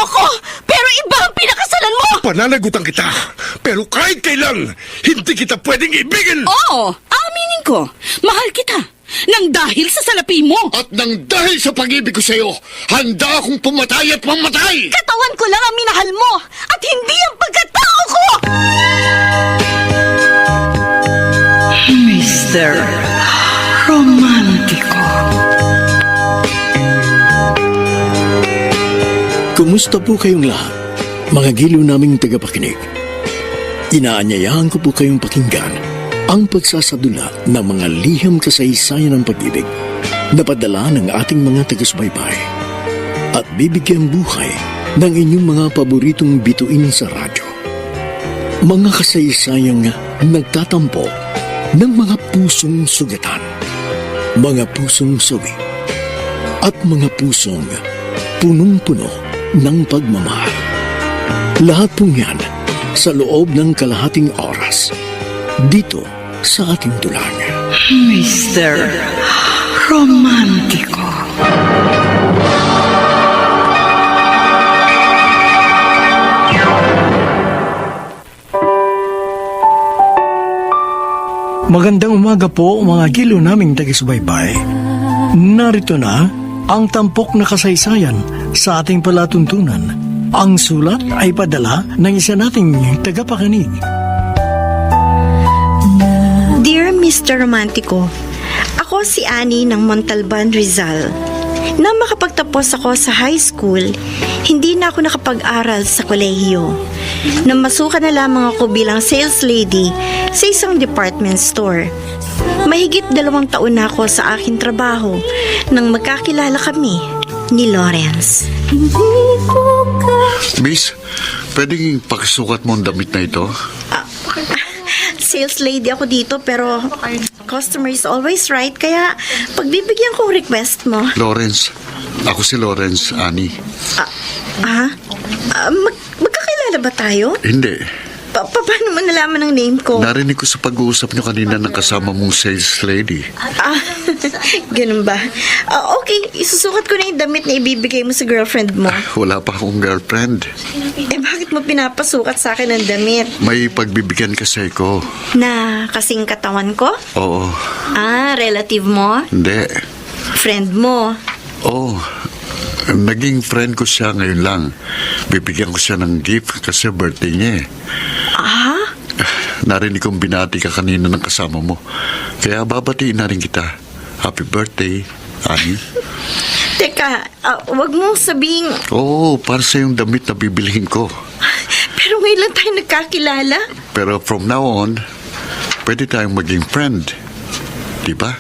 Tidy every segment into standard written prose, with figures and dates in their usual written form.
ako, pero iba ang pinakasalan mo! Pananagutan kita, pero kahit kailan, hindi kita pwedeng ibigin! Oo, aminin ko, mahal kita, nang dahil sa salapi mo. At nang dahil sa pag-ibig ko sa'yo, handa akong pumatay at mamatay! Katawan ko lang ang minahal mo, at hindi ang pagkatao ko! Mr. Romántico. Kumusta po kayong lahat, mga giliw naming tagapakinig? Inaanyayahan ko po kayong pakinggan ang pagsasadula ng mga liham kasaysayan ng pag-ibig na padala ng ating mga taga-subaybay at bibigyan buhay ng inyong mga paboritong bituin sa radyo. Mga kasaysayang nagtatampo ng mga pusong sugatan, mga pusong sawi, at mga pusong punong-puno ng pagmamahal. Lahat pong yan sa loob ng kalahating oras dito sa ating dulang. Mr. Romántico. Magandang umaga po mga giliw naming taga-subaybay. Narito na ang tampok na kasaysayan sa ating palatuntunan. Ang sulat ay padala ng isa nating tagapakinig. Dear Mr. Romantico, ako si Annie ng Montalban, Rizal. Nang makapagtapos ako sa high school, hindi na ako nakapag-aral sa kolehiyo. Namasukan na lamang ako bilang sales lady sa isang department store. Mahigit 2 taon na ako sa aking trabaho nang magkakilala kami ni Lawrence. Miss, pwedeng pakisukat mo ang damit na ito? Sales lady ako dito pero customer is always right, kaya pagbibigyan ko ang request mo. Lawrence. Ako si Lawrence, Annie. Magkakilala ba tayo? Hindi. Paano mo nalaman ang name ko? Narinig ko sa pag-uusap niyo kanina ng kasama mong sales lady. Ganun ba? Okay, isusukat ko na yung damit na ibibigay mo sa girlfriend mo. Wala pa akong girlfriend. Bakit mo pinapasukat sa akin ang damit? May pagbibigyan kasi ko. Na kasing katawan ko? Oo. Relative mo? Hindi. Friend mo? Oo. Naging friend ko siya ngayon lang. Bibigyan ko siya ng gift kasi birthday niya eh. Narinig kong binati ka kanina ng kasama mo. Kaya babatiin na rin kita. Happy birthday, Annie. Teka, wag mong sabing... Oo, para sa yung damit na bibilihin ko. Pero ngayon lang tayo nagkakilala. Pero from now on, pwede tayong maging friend. Diba?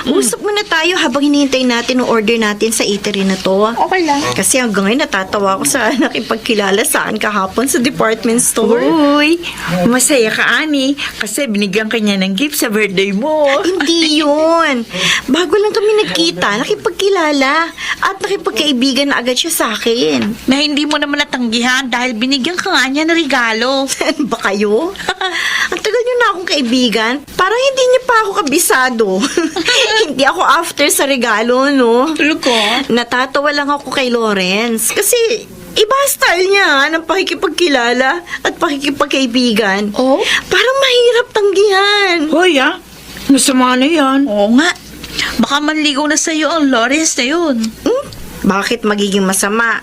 Usap muna tayo habang hinihintay natin ang order natin sa eatery na to. Okay lang. Kasi hanggang ngayon natatawa ako sa nakipagkilala saan kahapon sa department store. Uy, masaya ka, Annie, kasi binigyan ka niya ng gift sa birthday mo. Hindi yun. Bago lang kami nagkita, nakipagkilala at nakipagkaibigan na agad siya sa akin. Na hindi mo naman natanggihan dahil binigyan ka nga niya ng regalo. Saan ba kayo? Ang tagal niyo na akong kaibigan. Parang hindi niya pa ako kabisado. Hindi ako after sa regalo, no? Talaga? Natatawa lang ako kay Lawrence. Kasi iba style niya ng pakikipagkilala at pakikipagkaibigan. Oh? Parang mahirap tanggihan. Hoy, masama na yan. Oo nga. Baka manligaw na sa'yo ang Lawrence na yun. Bakit magiging masama?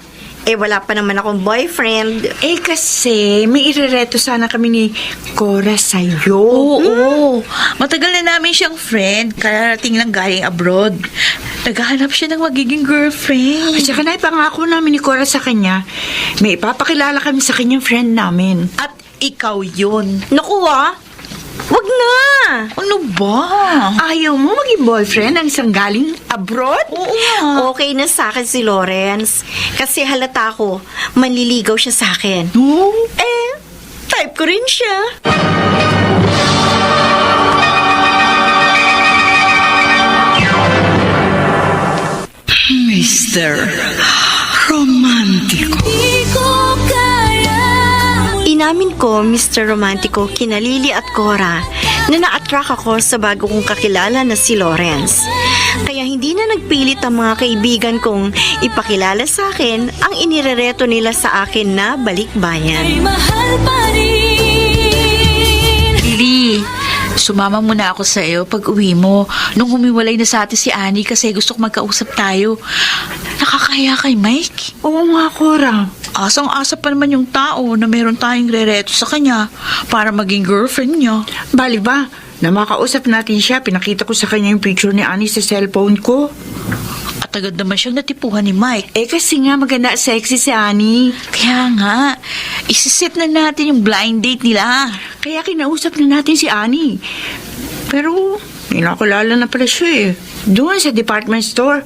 Wala pa naman akong boyfriend. Kasi may irereto sana kami ni Cora sa'yo. Oo. Matagal na namin siyang friend. Kararating lang galing abroad. Naghahanap siya ng magiging girlfriend. At saka naipangako namin ni Cora sa kanya, may ipapakilala kami sa kanyang friend namin. At ikaw yun. Naku, wag na! Ano ba? Ayaw mo maging boyfriend ng isang galing abroad? Oo nga. Okay na sa akin si Lawrence. Kasi halata ko, manliligaw siya sa akin. No? Type ko rin siya. Mr. Romantico. Inamin ko, Mr. Romantico, kina Lily at Cora, na na-attract ako sa bago kong kakilala na si Lawrence. Kaya hindi na nagpilit ang mga kaibigan kong ipakilala sa akin ang inirereto nila sa akin na balikbayan. Lily, sumama muna ako sa iyo pag uwi mo. Nung humiwalay na sa atin si Annie kasi gusto ko magkausap tayo. Nakakahiya kay Mike. Oo nga, Cora. Asang-asa pa naman yung tao na meron tayong rereto sa kanya para maging girlfriend niya. Bali ba, na makausap natin siya, pinakita ko sa kanya yung picture ni Annie sa cellphone ko. At agad naman siyang natipuhan ni Mike. Kasi nga maganda at sexy si Annie. Kaya nga, isisit na natin yung blind date nila. Kaya kinausap na natin si Annie. Pero, ninakulala na pala siya eh. Doon sa department store.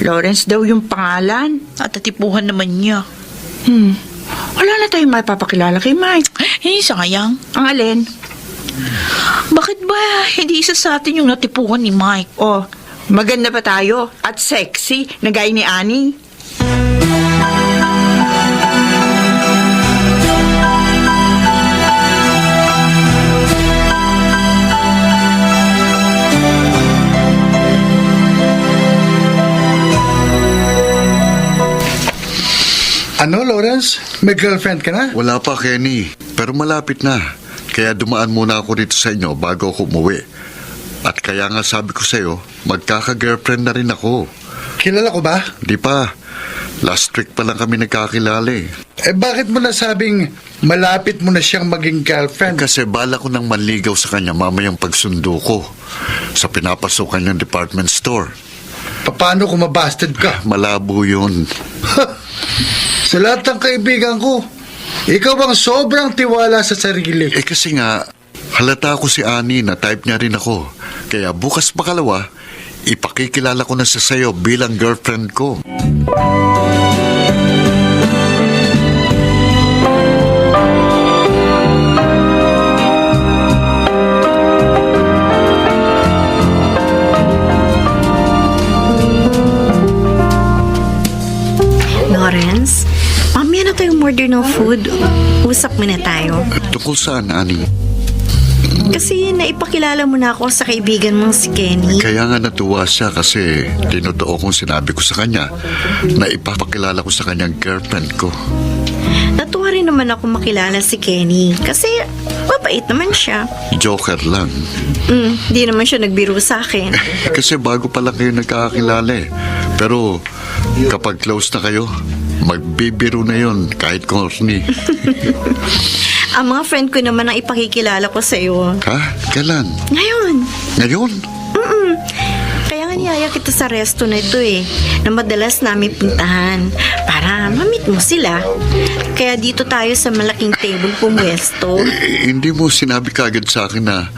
Lawrence daw yung pangalan. At natipuhan naman niya. Wala na tayong mapapakilala kay Mike. Sayang. Ang alin? Bakit ba hindi isa sa atin yung natipuhan ni Mike? Oh, maganda pa tayo at sexy na gaya ni Annie. Ano, Lawrence? May girlfriend ka na? Wala pa, Kenny. Pero malapit na. Kaya dumaan muna ako dito sa inyo bago ako umuwi. At kaya nga sabi ko sa'yo, magkaka-girlfriend na rin ako. Kilala ko ba? Di pa. Last week pa lang kami nagkakilala eh. Bakit mo nasabing malapit mo na siyang maging girlfriend? Kasi bala ko nang manligaw sa kanya mamayang pagsundo ko sa pinapasukan niyang department store. Paano kung mabasted ka? Malabo yun. Sa lahat ng kaibigan ko, ikaw bang sobrang tiwala sa sarili? Kasi nga, halata ko si Annie na type niya rin ako. Kaya bukas pakalawa, ipakikilala ko na siya sa'yo bilang girlfriend ko. Lawrence, mamaya na tayong order ng food. Usap muna tayo. Tungkol saan, Annie? Kasi naipakilala mo na ako sa kaibigan mong si Kenny. Kaya nga natuwa siya kasi tinotoo kong sinabi ko sa kanya na ipapakilala ko sa kanyang girlfriend ko. Natuwa rin naman ako makilala si Kenny kasi mabait naman siya. Joker lang. Di naman siya nagbiro sa akin. Kasi bago pa lang kayo nagkakakilala eh. Pero kapag close na kayo, magbibiro na yon kahit corny. Ang mga friend ko naman ang ipakikilala ko sa iyo. Ha? Kailan? Ngayon. Ngayon? Kaya nga niyaya kita sa resto na ito eh, na madalas namin puntahan para ma-meet mo sila. Kaya dito tayo sa malaking table pumwesto. Hindi mo sinabi kagad sa akin na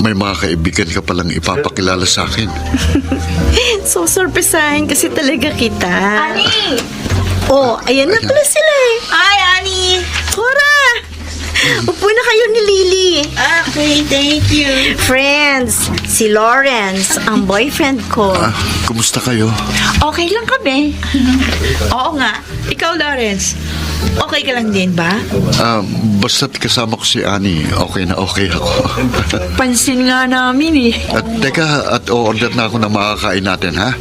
may mga kaibigan ka palang ipapakilala sa akin. So, sorpresahin kasi talaga kita. Ani! Oh, ayan na pala sila eh. Hi, Annie! Cora! Upo na kayo ni Lily. Okay, thank you. Friends, si Lawrence, ang boyfriend ko. Kumusta kayo? Okay lang kami. Oo nga. Ikaw, Lawrence, okay ka lang din ba? Basta't kasama ko si Annie, okay na okay ako. Pansin nga namin eh. At teka, at o-order na ako ng makakain natin, ha?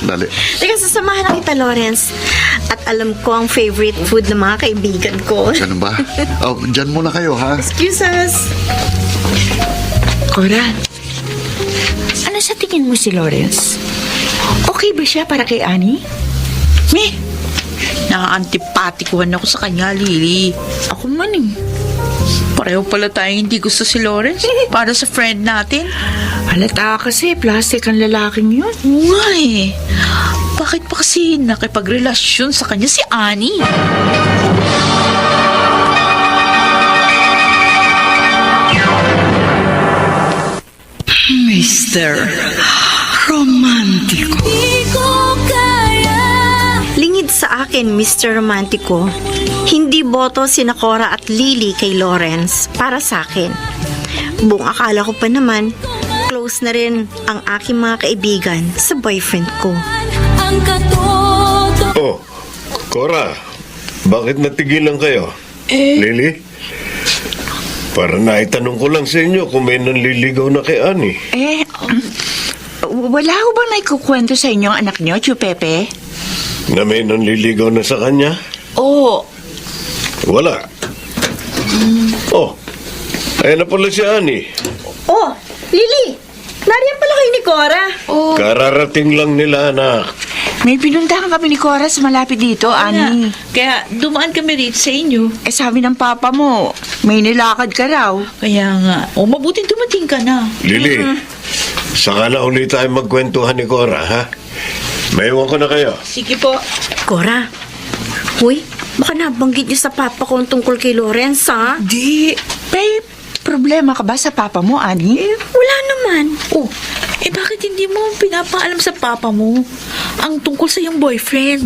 Dali. Teka, sasamahan na kita, Lawrence. At alam ko ang favorite food ng mga kaibigan ko. Ganun ba? Dyan muna kayo, ha? Excuse us. Cora, ano sa tingin mo si Lawrence? Okay ba siya para kay Annie? Me? Naka-antipatikuhan ako sa kanya, Lily. Ako man eh. Pareho pala tayong hindi gusto si Lawrence para sa friend natin. Halata kasi, plastic ang lalaking yun. Why? Bakit pa kasi nakipagrelasyon sa kanya si Annie? Mr. Romantico. Lingid sa akin, Mr. Romantico. Hindi boto sina Cora at Lily kay Lawrence para sa akin. Buong akala ko pa naman, close na rin ang aking mga kaibigan sa boyfriend ko. Oh, Cora, bakit natigilan kayo? Lily? Para naitanong ko lang sa inyo kung may nanliligaw na kay Annie. Wala ho bang naikukwento sa inyo ang anak niyo, Tio Pepe? Na may nanliligaw na sa kanya? Oo. Wala. Oh, ayan na pala si Annie. Oh, Lily! Nariyan pala kayo ni Cora. Kararating lang nila, anak. May pinuntahan kami ni Cora sa malapit dito, Ani. Kaya dumaan kami rito sa inyo. Sabi ng papa mo, may nilakad ka raw. Kaya nga, mabuting dumating ka na. Lily, saka na ulit tayo magkwentuhan ni Cora, ha? Maiwan ko na kayo. Sige po. Cora, huy, baka nabanggit niyo sa papa ko ang tungkol kay Lawrence, ha? Di, may problema ka ba sa papa mo, Ani? Wala naman. Bakit hindi mo pinapaalam sa papa mo ang tungkol sa iyong boyfriend?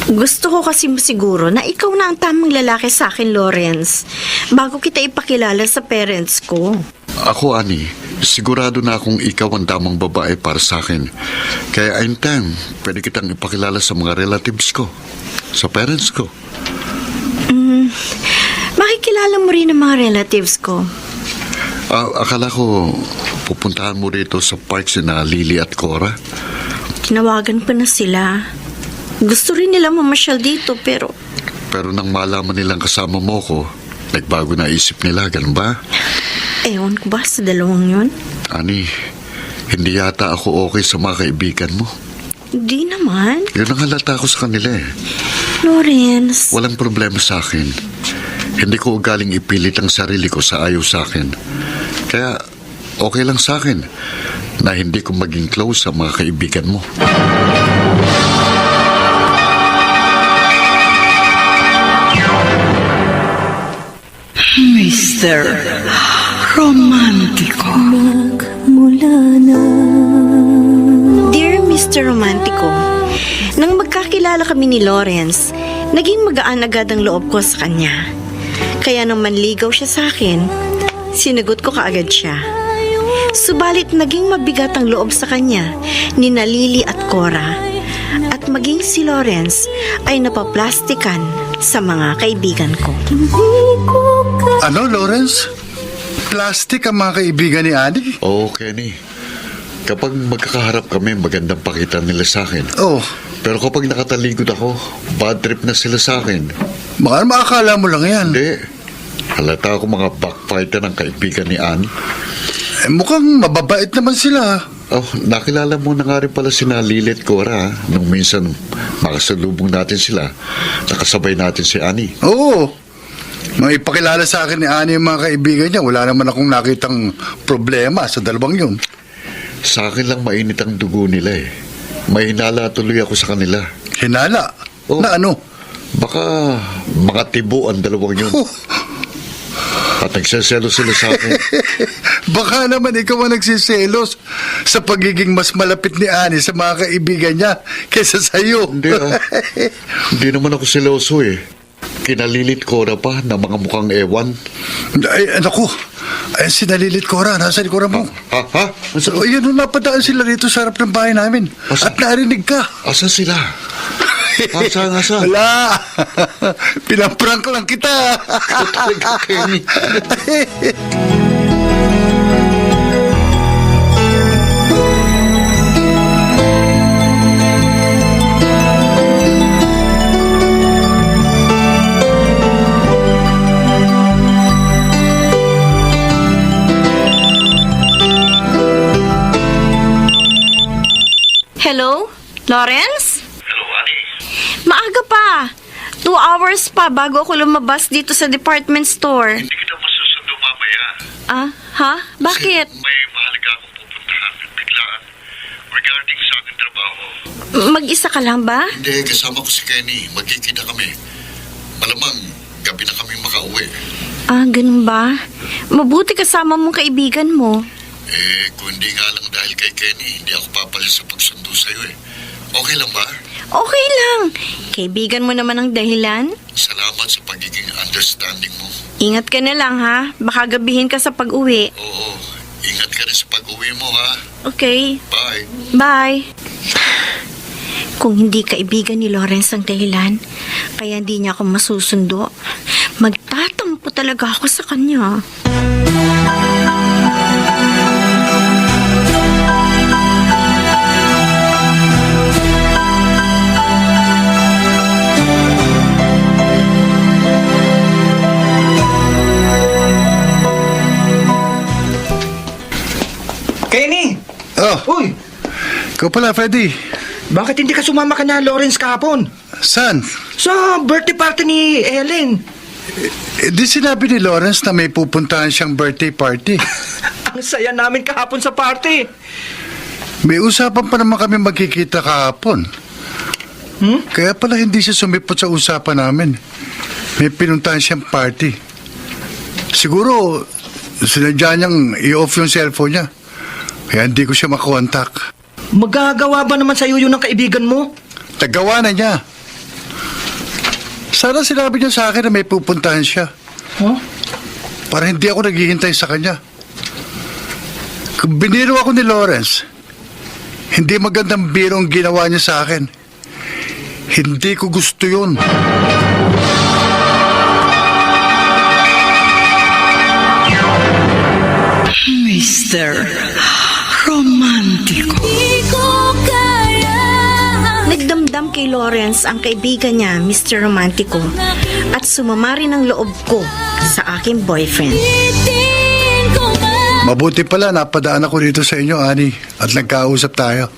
Gusto ko kasi masiguro na ikaw na ang tamang lalaki sa akin, Lawrence, bago kita ipakilala sa parents ko. Ako, Annie, sigurado na akong ikaw ang tamang babae para sa akin. Kaya in time, pwede kitang ipakilala sa mga relatives ko, sa parents ko. Makikilala mo rin ang mga relatives ko. Akala ko pupuntahan mo rito sa park sina Lily at Cora. Tinawagan pa na sila. Gusto rin nila mamasyal dito, pero Pero nang malaman nilang kasama mo ko, nagbago na isip nila, ganun ba? ewan ko ba sa dalawang yun? Ani, hindi yata ako okay sa mga kaibigan mo. Hindi naman. Yun ang halata ko sa kanila eh. Lawrence. Walang problema sa akin. Hindi ko galing ipilit ang sarili ko sa ayaw sa akin. Kaya okay lang sa akin na hindi ko maging close sa mga kaibigan mo. Mr. Romantico. Dear Mr. Romantico, nang magkakilala kami ni Lawrence, naging magaan agad ang loob ko sa kanya. Kaya nang manligaw siya sa akin, sinagot ko kaagad siya. Subalit naging mabigat ang loob sa kanya ni Lily at Cora, at maging si Lawrence ay napaplastikan sa mga kaibigan ko. Ano, Lawrence? Plastic ang mga kaibigan ni Annie? Oo, Kenny. Kapag magkakaharap kami, magandang pakita nila sa akin. Oh, Pero kapag nakatalikod ako, bad trip na sila sa akin. baka makakala mo lang yan. Hindi. Halata ako mga backfighter ng kaibigan ni Annie. Mukhang mababait naman sila. Oh, nakilala mo na nga rin pala sina Lily at Cora nung minsan makasalubong natin sila. Nakasabay natin si Annie. Oo. May ipakilala sa akin ni Annie yung mga kaibigan niya. Wala naman akong nakitang problema sa dalawang yun. Sa akin lang mainit ang dugo nila eh. May hinala tuloy ako sa kanila. Hinala? Oh. Na ano? Baka mga tibo ang dalawang yun. Oh, At nagsaselo sila sa akin. baka naman ikaw ang nagsiselos sa pagiging mas malapit ni Annie sa mga kaibigan niya kaysa sa iyo. Hindi Hindi naman ako seloso eh. Kinalilit ko na pa na mga mukhang ewan. Ay, naku. Ay, sinalilit Cora. Nasaan Cora mo? Ha? So, yun, napadaan sila dito sa harap ng bahay namin. Asa? At narinig ka. Asa sila? Asa? Wala. Pinaprank lang kita. Talaga, Kenny. Hello? Lawrence? Hello, Annie. Maaga pa. 2 hours pa bago ako lumabas dito sa department store. Hindi kita masusundo mamaya. Ah, ha? Bakit? May mahalaga akong pupuntahan. Biglaan. regarding sa aking trabaho. Mag-isa ka lang ba? Hindi, kasama ko si Kenny. Magkikita kami. Malamang, gabi na kami makauwi. Ah, ganun ba? Mabuti kasama mong kaibigan mo. Kung hindi nga lang dahil kay Kenny, hindi ako papalis sa pagsundo sa'yo eh. Okay lang ba? Okay lang. Kaibigan mo naman ang dahilan. Salamat sa pagiging understanding mo. Ingat ka na lang ha. Baka gabihin ka sa pag-uwi. Oo, ingat ka rin sa pag-uwi mo ha. Okay. Bye. Bye. Kung hindi kaibigan ni Lawrence ang dahilan, kaya hindi niya ako masusundo, magtatampo talaga ako sa kanya. Kenny! Oh, Uy! ikaw pala, Freddy. Bakit hindi ka sumama ka na Lawrence kahapon? Saan? Sa birthday party ni Ellen. Di sinabi ni Lawrence na may pupuntahan siyang birthday party. Ang saya namin kahapon sa party. May usapan pa naman kami magkikita kahapon. Kaya pala hindi siya sumipot sa usapan namin. May pinuntahan siyang party. Siguro, sinadya niyang i-off yung cellphone niya. Kaya hindi ko siya makontak. Magagawa ba naman sa'yo yun ng kaibigan mo? Nagawa na niya. Sana sinabi niya sa akin na may pupuntahan siya. Huh? Para hindi ako naghihintay sa kanya. Kung biniro ako ni Lawrence, hindi magandang biro ang ginawa niya sa akin. Hindi ko gusto yun. Mr. Romantico. Nagdamdam kay Lawrence ang kaibigan niya, Mr. Romantico, at sumama rin ang loob ko sa aking boyfriend. Mabuti pala napadaan ako dito sa inyo, Annie, at nagkausap tayo.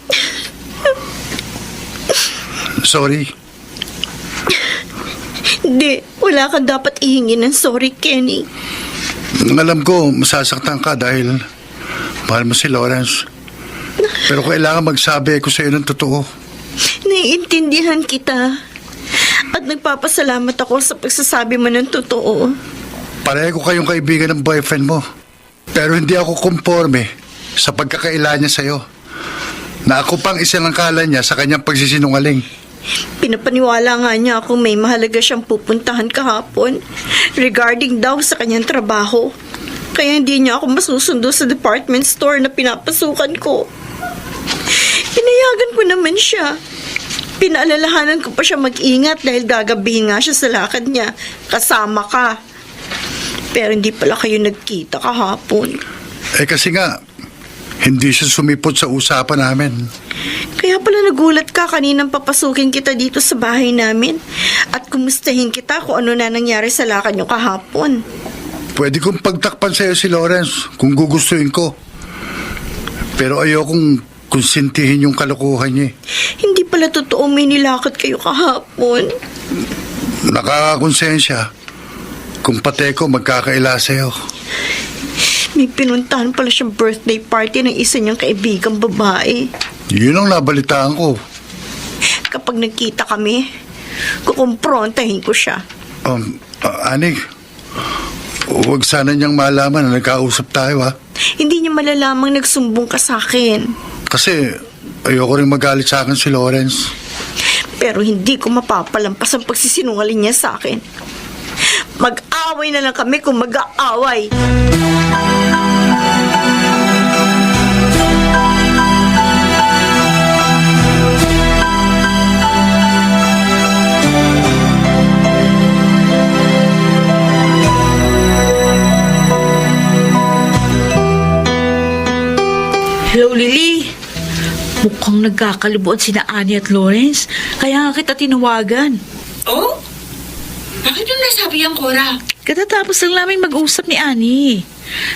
Sorry. Hindi, wala kang dapat ihingi ng sorry, Kenny. Alam ko, masasaktan ka dahil mahal mo si Lawrence. Pero kailangan magsabi ko sa iyo ng totoo. Naiintindihan kita. At nagpapasalamat ako sa pagsasabi mo ng totoo. Pareho ko kayong kaibigan ng boyfriend mo. Pero hindi ako konforme sa pagkakaila niya sa'yo. Na ako pang isinangkala niya sa kanyang pagsisinungaling. Pinapaniwala nga niya ako may mahalaga siyang pupuntahan kahapon regarding daw sa kanyang trabaho. Kaya hindi niya ako masusundo sa department store na pinapasukan ko. Pinayagan ko naman siya. Pinaalalahanan ko pa siya mag-ingat dahil gagabihin nga siya sa lakad niya. Kasama ka. Pero hindi pala kayo nagkita kahapon. Kasi nga, hindi siya sumipot sa usapan namin. Kaya pala nagulat ka kaninang papasukin kita dito sa bahay namin at kumustahin kita kung ano na nangyari sa lakad niyo kahapon. Pwede kong pagtakpan sa'yo si Lawrence kung gugustuhin ko. Pero ayokong konsintihin yung kalokohan niya. Hindi pala totoo may nilakad kayo kahapon. Nakakakonsensya kung pati ko magkakaila sa'yo. May pinuntahan pala siyang birthday party ng isa niyang kaibigang babae. Yun ang nabalitaan ko. Kapag nagkita kami, kukumprontahin ko siya. Anik, huwag sana niyang malaman na nagkausap tayo, ha? Hindi niya malalamang nagsumbong ka sa akin. Kasi ayoko rin magalit sa akin si Lawrence. Pero hindi ko mapapalampas ang pagsisinungaling niya sa akin. Mag-away na lang kami kung mag-aaway. Hello, Lily. Mukhang nagkakalibuan sina Annie at Lawrence. Kaya nga kita tinawagan. Oh? Bakit yung nasabi yan, Cora? Katatapos lang namin mag-usap ni Annie.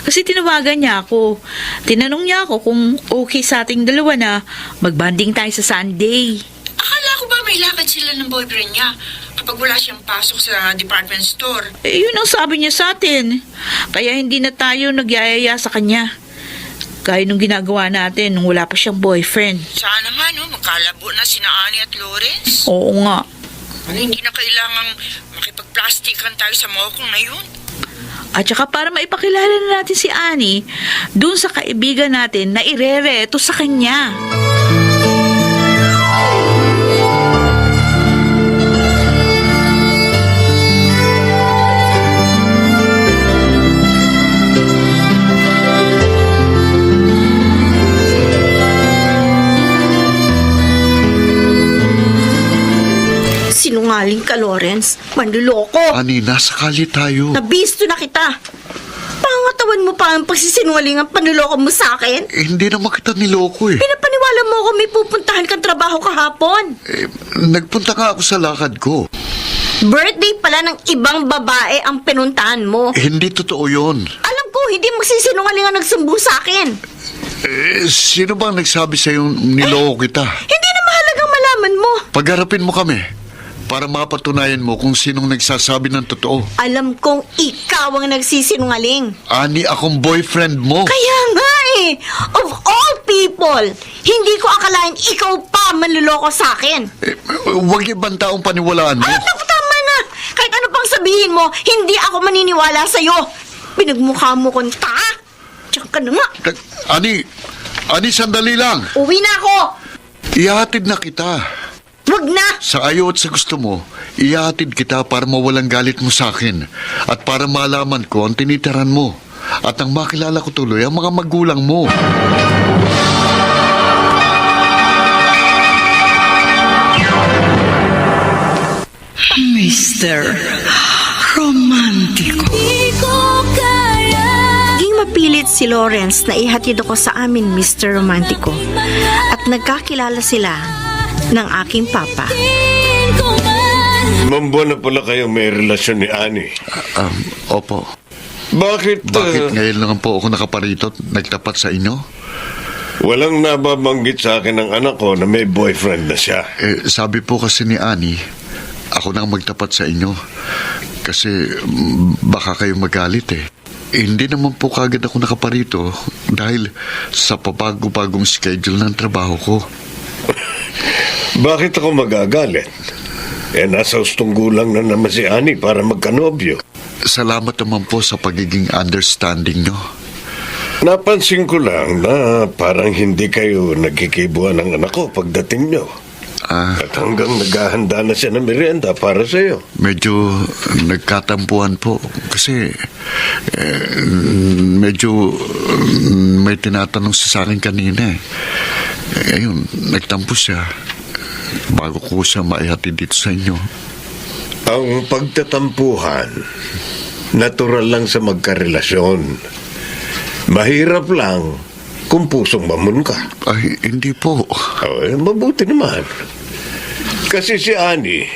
Kasi tinawagan niya ako. Tinanong niya ako kung okay sa ating dalawa na magbanding tayo sa Sunday. Akala ko ba may lakad sila ng boyfriend niya kapag wala siyang pasok sa department store? Yun ang sabi niya sa atin. Kaya hindi na tayo nagyayaya sa kanya. Gaya nung ginagawa natin nung wala pa siyang boyfriend. Sana nga, no? Magkalabo na sina Annie at Lawrence. Oo nga. Hindi na kailangang makipagplastikan tayo sa mokong na yun. At saka para maipakilala na natin si Annie dun sa kaibigan natin na irereto sa kanya. Sinungaling ka, Lawrence. Manluloko. Ani, nasa kali tayo. Nabisto na kita. Pangatawan mo pa ang pagsisinungaling ang panluloko mo sa akin. Hindi naman kita niloko eh. Pinapaniwala mo ako may pupuntahan kang trabaho kahapon. Nagpunta nga ako sa lakad ko. Birthday pala ng ibang babae ang pinuntahan mo. Hindi totoo yun. Alam ko, hindi magsisinungaling ang nagsumbo sa akin. Sino bang nagsabi sa'yo niloko kita? Hindi na mahalagang malaman mo. Pagharapin mo kami para mapatunayan mo kung sinong nagsasabi ng totoo. Alam kong ikaw ang nagsisinungaling. Ani, akong boyfriend mo. Kaya nga eh, of all people, hindi ko akalain ikaw pa manluloko sa akin. Huwag ibang taong paniwalaan mo. Ay, naku, tama na. Kahit ano pang sabihin mo, hindi ako maniniwala sa'yo. Pinagmukha mo kong ta. Diyan ka na nga. Ani, sandali lang. Uwi na ako. Ihatid na kita. Wag na. Sa ayaw at sa gusto mo, ihatid kita para mawalang galit mo sa akin at para malaman ko ang tinitiran mo at ang makilala ko tuloy ang mga magulang mo. Mr. Romantico. Naging mapilit si Lawrence na ihatid ako sa amin, Mr. Romantico. At nagkakilala sila ng aking papa. Mambuan na pala kayo may relasyon ni Annie. Opo. Bakit Ngayon lang po ako nakaparito at nagtapat sa inyo? walang nababanggit sa akin ng anak ko na may boyfriend na siya? Sabi po kasi ni Annie, ako nang magtapat sa inyo. Kasi baka kayo magalit eh. Hindi naman po kagad ako nakaparito dahil sa pabago-bagong schedule ng trabaho ko. Bakit ako magagalit? Nasa ustong gulang na naman si Annie para magkanobyo. Salamat naman po sa pagiging understanding nyo. Napansin ko lang na parang hindi kayo nagkikibuan ng anak ko pagdating nyo. At hanggang naghahanda na siya ng merienda para sa iyo. Medyo nagkatampuan po kasi medyo may tinatanong sa akin kanina eh. Ayun, nagtampo siya bago ko siya maihatid dito sa inyo. Ang pagtatampuhan, natural lang sa magkarelasyon. Mahirap lang kung pusong mamon ka. Ay, hindi po. Mabuti naman. Kasi si Annie,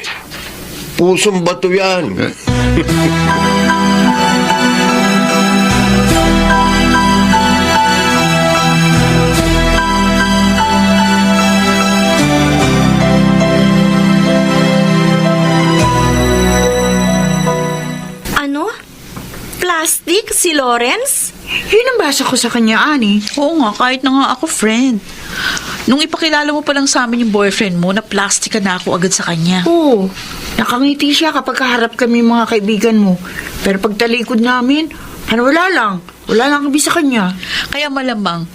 pusong bato yan. Ano? Plastic si Lawrence? Yun ang basa ko sa kanya, Annie. Oo nga, kahit na nga ako friend. Nung ipakilala mo pa lang sa amin yung boyfriend mo, na-plastica na ako agad sa kanya. Oo. Nakangiti siya kapag kaharap kami mga kaibigan mo. Pero pag talikod namin, wala lang. Wala lang kami sa kanya. Kaya malamang,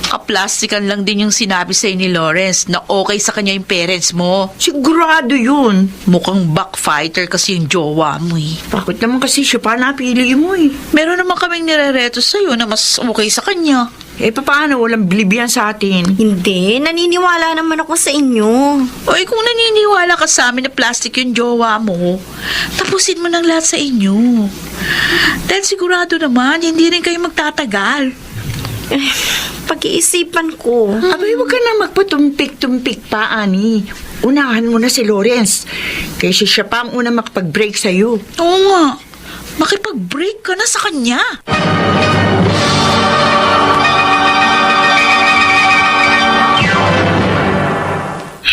kaplastikan lang din yung sinabi sa'yo ni Lawrence na okay sa kanya yung parents mo. Sigurado yun. Mukhang backfighter kasi yung jowa mo eh. Bakit naman kasi siya pa napili mo eh? Meron naman kaming nirereto sa'yo na mas okay sa kanya. Paano? Walang bilib yan sa atin. Hindi, naniniwala naman ako sa inyo. Oy, kung naniniwala ka sa amin na plastic yung jowa mo, tapusin mo ng lahat sa inyo. Dahil sigurado naman, hindi rin kayo magtatagal. Pag-iisipan ko. Abay, huwag ka na magpatumpik-tumpik pa, Annie. Unahan mo na si Lawrence. Kasi siya pa ang una makapag-break sa'yo. Oo nga, makipag-break ka na sa kanya.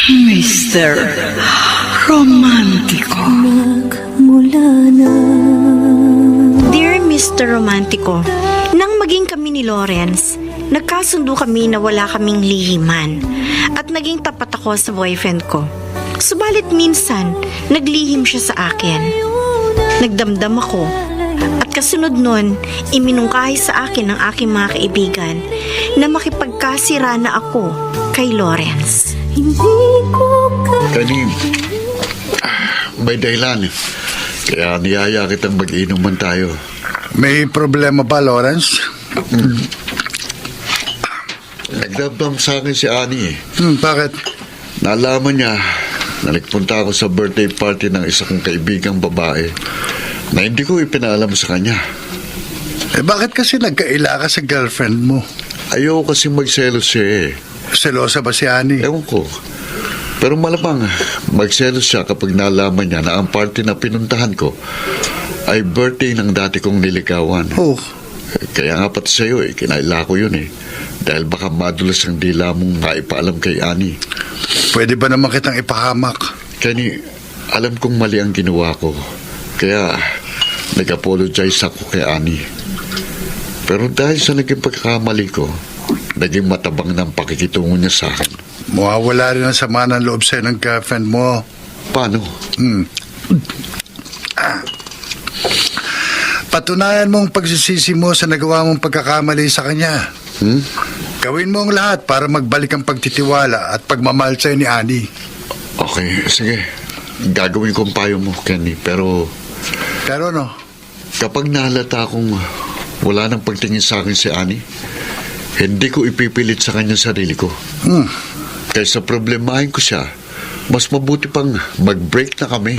Mr. Romantico. Dear Mr. Romantico, nang maging kami ni Lawrence, nagkasundo kami na wala kaming lihiman at naging tapat ako sa boyfriend ko. Subalit minsan, naglihim siya sa akin. Nagdamdam ako at kasunod nun, iminungkahi sa akin ng aking mga kaibigan na makipagkasira na ako kay Lawrence. Kani, may dahilan. Kaya niyaya kitang mag-inuman tayo. May problema ba, Lawrence? Nagdamdam sa akin si Annie. Bakit? Nalaman niya na nagpunta ako sa birthday party ng isa kong kaibigang babae na hindi ko ipinaalam sa kanya. Bakit kasi nagkaila ka sa girlfriend mo? Ayoko kasi magselos siya eh. Selosa ba si Annie? Ewan ko. Pero malamang magselos siya kapag nalaman niya na ang party na pinuntahan ko ay birthday ng dati kong niligawan. Oh, Kaya nga pati sa'yo eh, kinaila ko yun eh. Dahil baka madulas ang dila mong maipaalam kay Annie. pwede ba naman kitang ipahamak? Kani, alam kong mali ang ginawa ko. Kaya nag-apologize ako kay Annie. Pero dahil sa naging pagkakamali ko, naging matabang ng pakikitungo niya sa akin. Mawawala rin ang sama ng loob sa'yo ng girlfriend mo. Paano? Patunayan mong pagsisisi mo sa nagawa mong pagkakamali sa kanya. Gawin mo ang lahat para magbalik ang pagtitiwala at pagmamahal sa'yo ni Annie. Okay, sige. Gagawin ko ang payo mo, Kenny. Pero Pero no, kapag nahalata akong wala nang pagtingin sa akin si Annie, hindi ko ipipilit sa kanya sarili ko. Kaysa problemahin ko siya, mas mabuti pang mag-break na kami.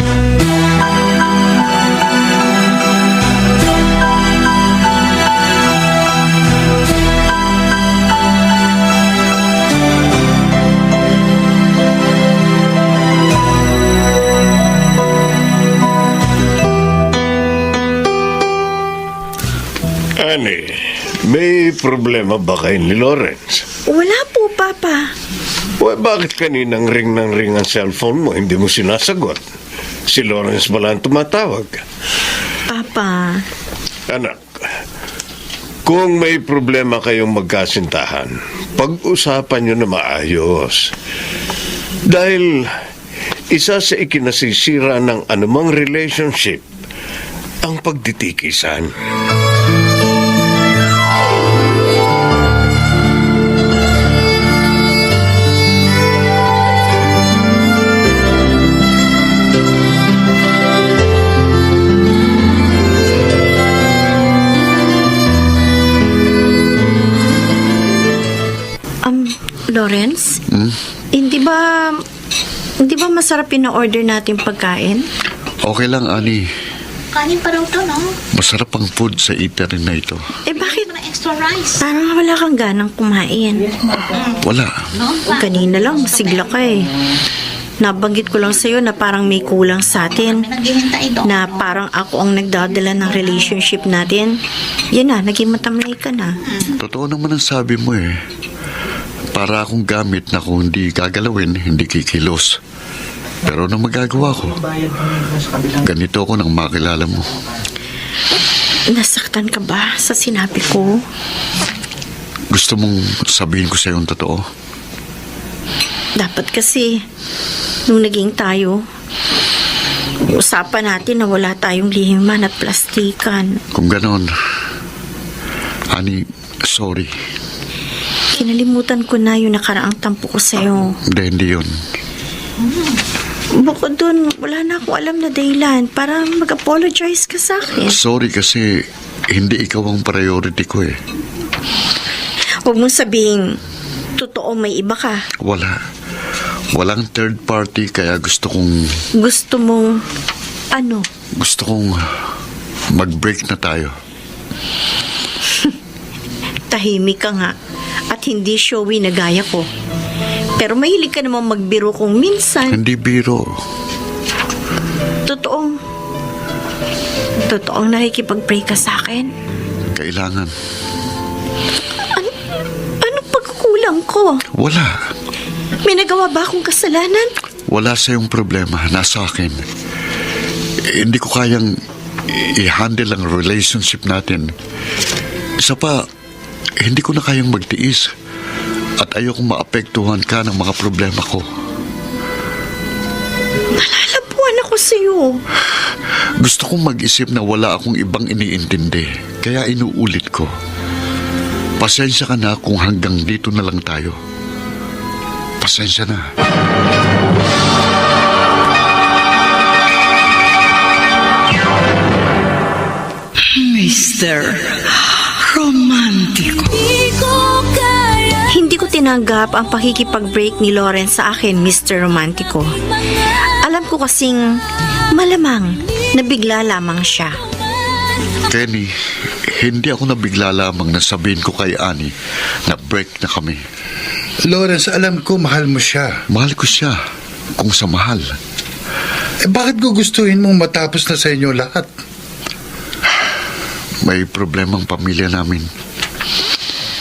Annie, may problema ba kayo ni Lawrence? Wala po, Papa. Bakit kaninang ring ng ring ang cellphone mo, hindi mo sinasagot? Si Lawrence ba lang tumatawag? Papa, Anak, kung may problema kayong magkasintahan, pag-usapan nyo na maayos. Dahil isa sa ikinasisira ng anumang relationship ang pagditikisan. Lawrence? Hindi ba masarap yung na-order natin pagkain? Okay lang, Annie. Kanin pa raw to, no? Masarap ang food sa eatery na ito. Bakit? Na extra rice. Parang wala kang ganang kumain. Wala. Kanina lang, sigla ka eh. Nabanggit ko lang sa'yo na parang may kulang sa atin. Naghihintay doon. Na parang ako ang nagdadala ng relationship natin. Yan na, naging matamlay ka na. Totoo naman ang sabi mo eh. Para akong gamit na kung hindi gagalawin, hindi kikilos. Pero nang magagawa ko, ganito ako nang makilala mo. Nasaktan ka ba sa sinabi ko? Gusto mong sabihin ko sa'yo ang totoo? Dapat kasi, nung naging tayo, usapan natin na wala tayong lihiman at plastikan. Kung ganon, Annie, sorry. Kinalimutan ko na yung nakaraang tampo ko sa'yo. Hindi yun. Bukod dun, wala na akong alam na dahilan para mag-apologize ka sa akin. Sorry kasi hindi ikaw ang priority ko eh. Huwag mong sabihin, totoo may iba ka. Wala. Walang third party kaya gusto kong Gusto mong, ano? gusto kong mag-break na tayo. Tahimik ka nga at hindi showy na gaya ko. Pero mahilig ka naman magbiro kung minsan. Hindi biro. Totoong nakikipag-pray ka sa akin. Kailangan. Anong pagkukulang ko? Wala. May nagawa ba akong kasalanan? Wala sa iyong problema. Nasa akin. Hindi ko kayang i-handle ang relationship natin. Isa pa, hindi ko na kayang magtiis at ayokong maapektuhan ka ng mga problema ko. Nalalabuan ako sa'yo. Gusto kong mag-isip na wala akong ibang iniintindi, kaya inuulit ko. Pasensya ka na kung hanggang dito na lang tayo. Pasensya na. Mr. Romantiko. Hindi ko tinanggap ang pakikipag-break ni Lawrence sa akin, Mr. Romantico. Alam ko kasing malamang na bigla lamang siya. Kenny, hindi ako nabigla lamang na sabihin ko kay Annie na break na kami. Lawrence, alam ko mahal mo siya. Mahal ko siya kung sa mahal. Bakit gugustuhin mong matapos na sa inyo lahat? May problemang pamilya namin.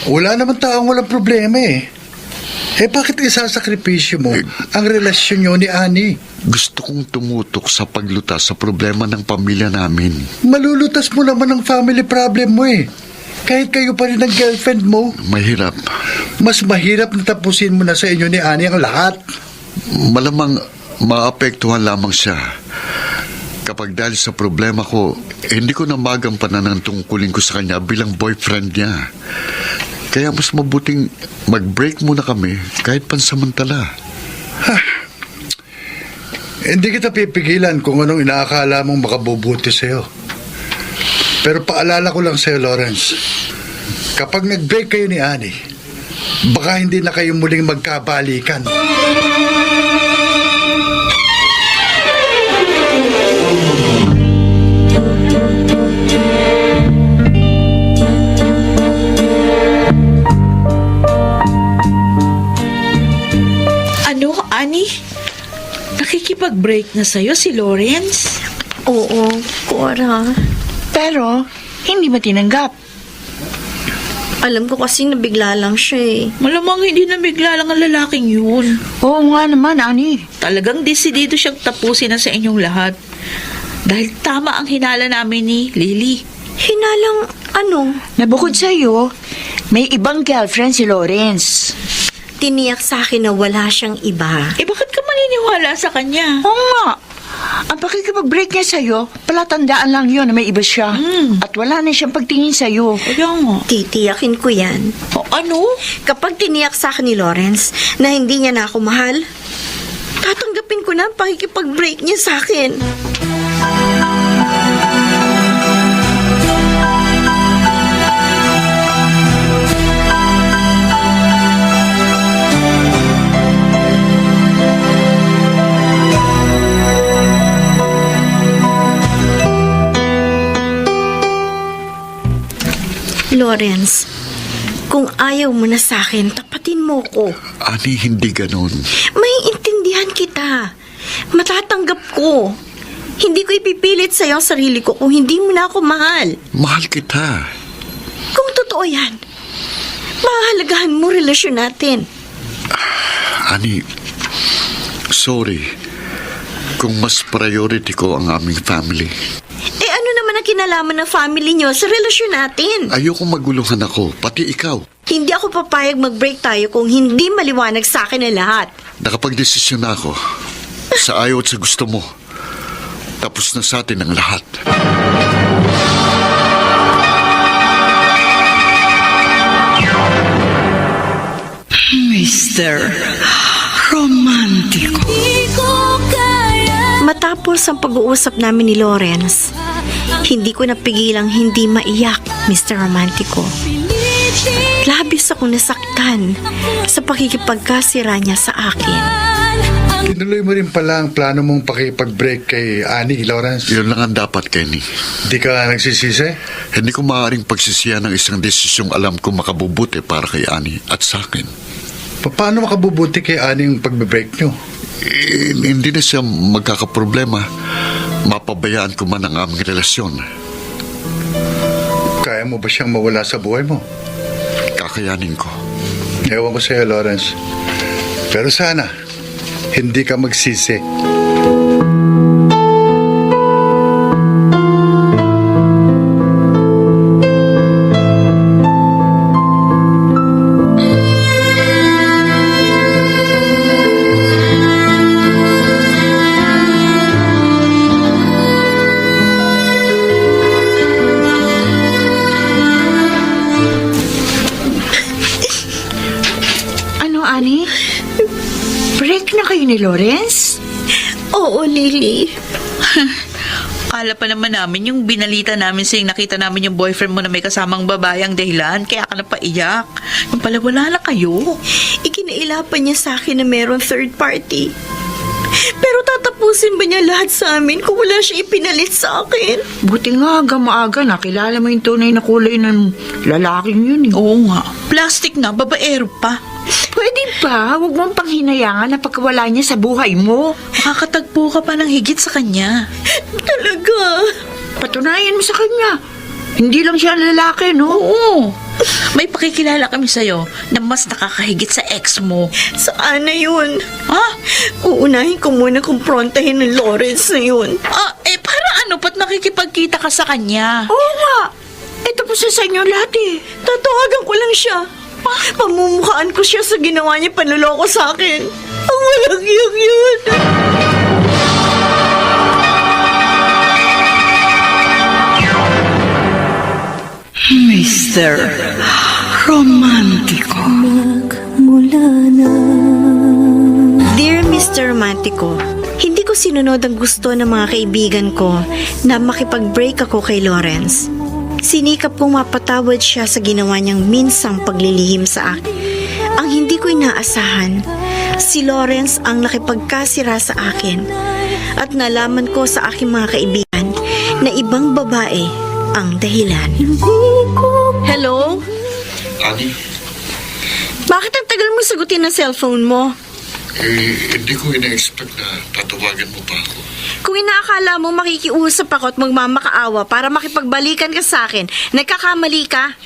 Wala naman taong walang problema eh. Bakit isasakripisyo mo ang relasyon niyo ni Annie? Gusto kong tumutok sa paglutas sa problema ng pamilya namin. Malulutas mo naman ang family problem mo eh. Kahit kayo pa rin ang girlfriend mo. Mahirap. Mas mahirap na tapusin mo na sa inyo ni Annie ang lahat. Malamang maapektuhan lamang siya. Kapag dahil sa problema ko, hindi ko na magampanan ang tungkulin ko sa kanya bilang boyfriend niya. Kaya mas mabuting mag-break muna kami kahit pansamantala. Hindi kita pipigilan kung anong inaakala mong makabubuti sa'yo. Pero paalala ko lang sa'yo, Lawrence. Kapag nag-break kayo ni Annie, baka hindi na kayo muling magkabalikan. Ano, Annie? Nakikipag-break na sa'yo si Lawrence? Oo, Cora. Pero, hindi ba tinanggap? Alam ko kasi nabigla lang siya eh. Malamang hindi na bigla lang ang lalaking yun. Oo nga naman, Ani. Talagang desidido siyang tapusin na sa inyong lahat. Dahil tama ang hinala namin ni Lily. Hinalang ano? Nabukod sa iyo, may ibang girlfriend si Lawrence. Tiniyak sa akin na wala siyang iba. Eh bakit ka maniniwala sa kanya? Oo nga. Ang pakikipag-break niya sa'yo, palatandaan lang yun na may iba siya. At wala na siyang pagtingin sa'yo. Kaya nga. Titiyakin ko yan. O, ano? Kapag tiniyak sa akin ni Lawrence na hindi niya na ako mahal, tatanggapin ko na ang pakikipag-break niya sa akin. Lawrence, kung ayaw mo na sa akin, tapatin mo ko. Annie, hindi ganon. May intindihan kita. Matatanggap ko. Hindi ko ipipilit sa'yo ang sarili ko kung hindi mo na ako mahal. Mahal kita. Kung totoo yan, mahalagahan mo relasyon natin. Annie, sorry kung mas priority ko ang aming family. Ano naman ang kinalaman ng family nyo sa relasyon natin? Ayoko maguluhan ako, pati ikaw. Hindi ako papayag mag-break tayo kung hindi maliwanag sa akin ang lahat. Nakapagdesisyon na ako. Sa ayaw at sa gusto mo. Tapos na sa atin ang lahat. Mr. Romantiko. Matapos ang pag-uusap namin ni Lawrence, hindi ko napigilang hindi maiyak, Mr. Romantico. Labis akong nasaktan sa pakikipagkasira niya sa akin. Tinuloy mo rin pala ang plano mong pakipag-break kay Annie, Lawrence. Yun lang ang dapat, Kenny. Di ka nagsisisi? Hindi ko maaaring pagsisiyan ng isang desisyong alam ko makabubuti para kay Annie at sa akin. Paano makabubuti kay Annie yung pagbe-break nyo? Hindi na siya magkakaproblema. Mapabayaan ko man ang aming relasyon. Kaya mo ba siyang mawala sa buhay mo? Kakayanin ko. Ewan ko sa'yo, Lawrence. Pero sana, hindi ka magsisi. ni Lawrence? Oo, Lily. Akala pa naman namin yung binalita namin sa'yo, nakita namin yung boyfriend mo na may kasamang babae ang dahilan, kaya ka napaiyak. Yung pala wala na kayo. Ikinailapan niya sa akin na meron third party. Pero tatapusin ba niya lahat sa amin kung wala siya ipinalit sa akin? Buti nga, maaga nakilala mo yung tunay na kulay ng lalaking yun eh. Oo nga. Plastic na, babaero pa. Pwede ba? Huwag mong panghinayangan na pagkawala niya sa buhay mo. Makakatagpo ka pa ng higit sa kanya. Talaga? Patunayan mo sa kanya. Hindi lang siya ang lalaki, no? Oo. May pakikilala kami sa'yo na mas nakakahigit sa ex mo. Saan na yun? Ha? Uunahin ko muna kumprontahin ng Lawrence na yun. Para ano? Ba't nakikipagkita ka sa kanya? Oo nga. Ito po sa inyo lahat eh. Tatawagan ko lang siya. Pamumukhaan ko siya sa ginawa niya panluloko sa akin. Ang walang yak yun. Mr. Romantico. Dear Mr. Romantico, hindi ko sinunod ang gusto ng mga kaibigan ko na makipag-break ako kay Lawrence. Sinikap kong mapatawad siya sa ginawa niyang minsang paglilihim sa akin. Ang hindi ko inaasahan, si Lawrence ang nakipagkasira sa akin. At nalaman ko sa aking mga kaibigan na ibang babae ang dahilan. Hello? Ani, Bakit ang tagal mo sagutin ang cellphone mo? hindi ko ina-expect na tatawagan mo pa ako. Kung inaakala mo makikiusap ako at magmamakaawa para makipagbalikan ka sa akin, nagkakamali ka.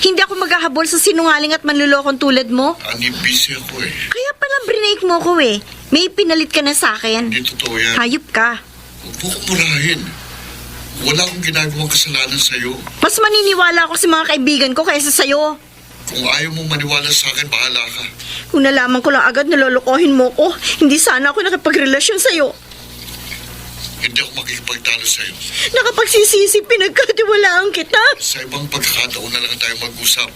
Hindi ako maghahabol sa sinungaling at manlulokong tulad mo. Ani, busy ako eh. Kaya pala brinake mo ko eh. May pinalit ka na sa akin. Hindi totoo yan. Hayop ka. Huwag mo kong murahin. Wala akong ginagawang kasalanan sa'yo. Mas maniniwala ako sa mga kaibigan ko kaysa sa'yo. Kung ayaw mong maniwala sa akin, bahala ka. Kung nalaman ko lang agad na lolokohin mo ko, hindi sana ako nakipagrelasyon sa'yo. Hindi ako makikipagtalo sa'yo. Nakapagsisisi, pinagkatiwalaan kita. Sa ibang pagkakataon na lang tayo mag-usap.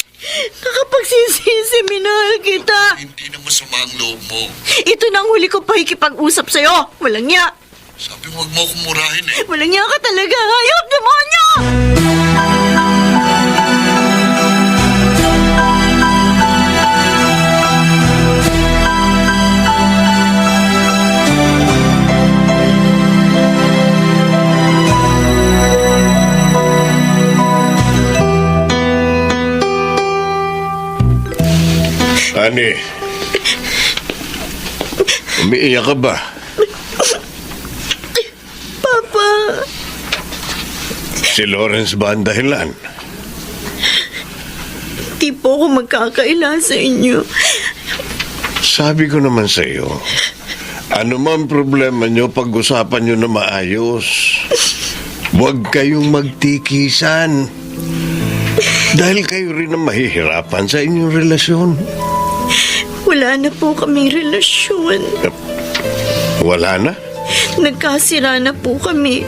Nakapagsisisi, minahal kita. Hindi na masama ang loob mo. Ito na ang huli ko pakikipag-usap sa'yo. Walang niya. Sabi mo, huwag mo akong murahin eh. Walang niya ka talaga. Hayop, demonyo! Ani, umiiyak ka ba? Papa, Si Lawrence ba ang dahilan? di po ako magkakaila sa inyo. Sabi ko naman sa iyo, ano man problema nyo, pag-usapan nyo na maayos. Huwag kayong magtikisan. Dahil kayo rin ang mahihirapan sa inyong relasyon. Wala na po kaming relasyon. Wala na? Nagkasira na po kami.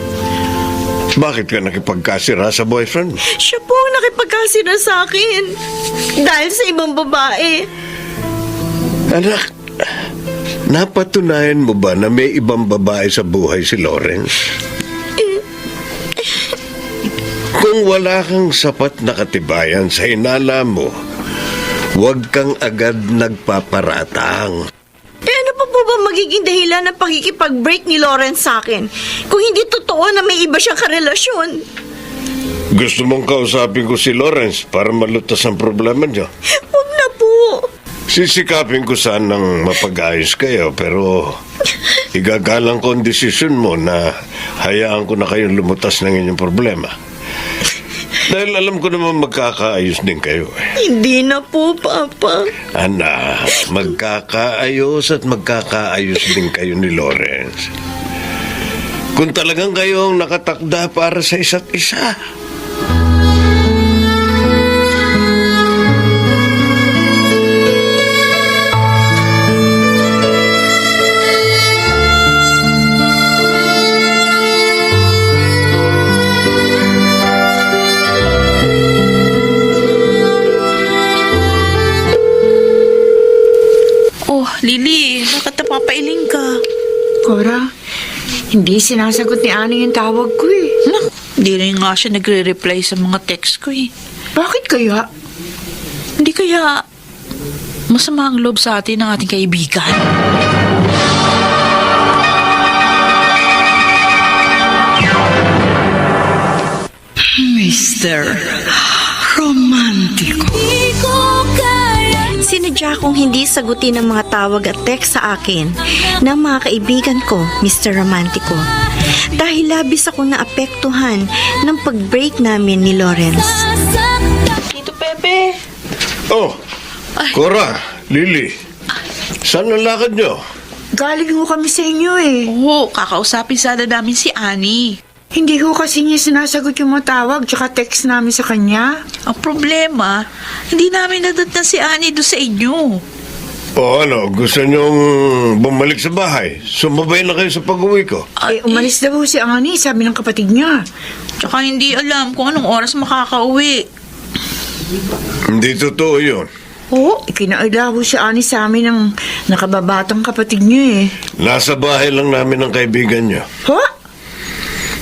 Bakit ka nakipagkasira sa boyfriend? Siya po ang nakipagkasira sa akin. Dahil sa ibang babae. Anak, napatunayan mo ba na may ibang babae sa buhay si Lawrence? Kung wala kang sapat na katibayan sa hinala mo, huwag kang agad nagpaparatang. Ano pa po ba magiging dahilan ng pakikipag-break ni Lawrence sa akin? Kung hindi totoo na may iba siyang karelasyon. Gusto mong kausapin ko si Lawrence para malutas ang problema niyo? Huwag na po. Sisikapin ko sanang mapag-ayos kayo, pero igagalang ko ang desisyon mo na hayaan ko na kayong lumutas ng inyong problema. Dahil alam ko naman magkakaayos din kayo. Hindi na po, Papa. Anak, magkakaayos at magkakaayos din kayo ni Lawrence. Kung talagang kayo ang nakatakda para sa isa't isa. Oh, Lily, bakit napapailing ka? Cora, hindi sinasagot ni Ani yung tawag ko eh. Hindi rin nga siya nagre-reply sa mga text ko eh. Bakit kaya? Hindi kaya masama ang loob sa atin ng ating kaibigan? Mr. Romantico. Sinadya kong hindi sagutin ang mga tawag at text sa akin ng mga kaibigan ko, Mr. Romantico. Dahil labis ako naapektuhan ng pag-break namin ni Lawrence. Tito Pepe! Oh, Cora, Lily, saan ang lakad nyo? Galing ho kami sa inyo eh. Oo, kakausapin sana namin si Annie. Hindi ho kasi niya sinasagot yung mga tawag tsaka text namin sa kanya. Ang problema, hindi namin nadatnan si Annie doon sa inyo. O ano, gusto nyong bumalik sa bahay? Sumabay na kayo sa pag-uwi ko. Umalis daw ho si Ani, sabi ng kapatid niya. Tsaka hindi alam kung anong oras makakauwi. Hindi totoo yun. Oo, ikinaila ho si Ani sa amin ng nakababatang kapatid niya eh. Nasa bahay lang namin ang kaibigan niya. Ha?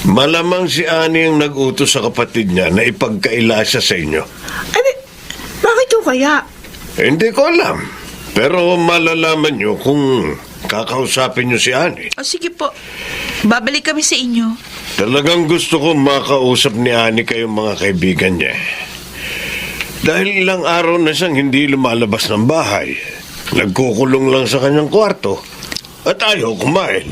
Malamang si Ani ang nag-utos sa kapatid niya na ipagkaila siya sa inyo. Ay, bakit ho kaya? Hindi ko alam. Pero malalaman niyo kung kakausapin niyo si Ani. O sige po, babalik kami sa inyo. Talagang gusto ko makausap ni Ani kayong mga kaibigan niya. Dahil ilang araw na siyang hindi lumalabas ng bahay. Nagkukulong lang sa kanyang kwarto at ayaw kumain.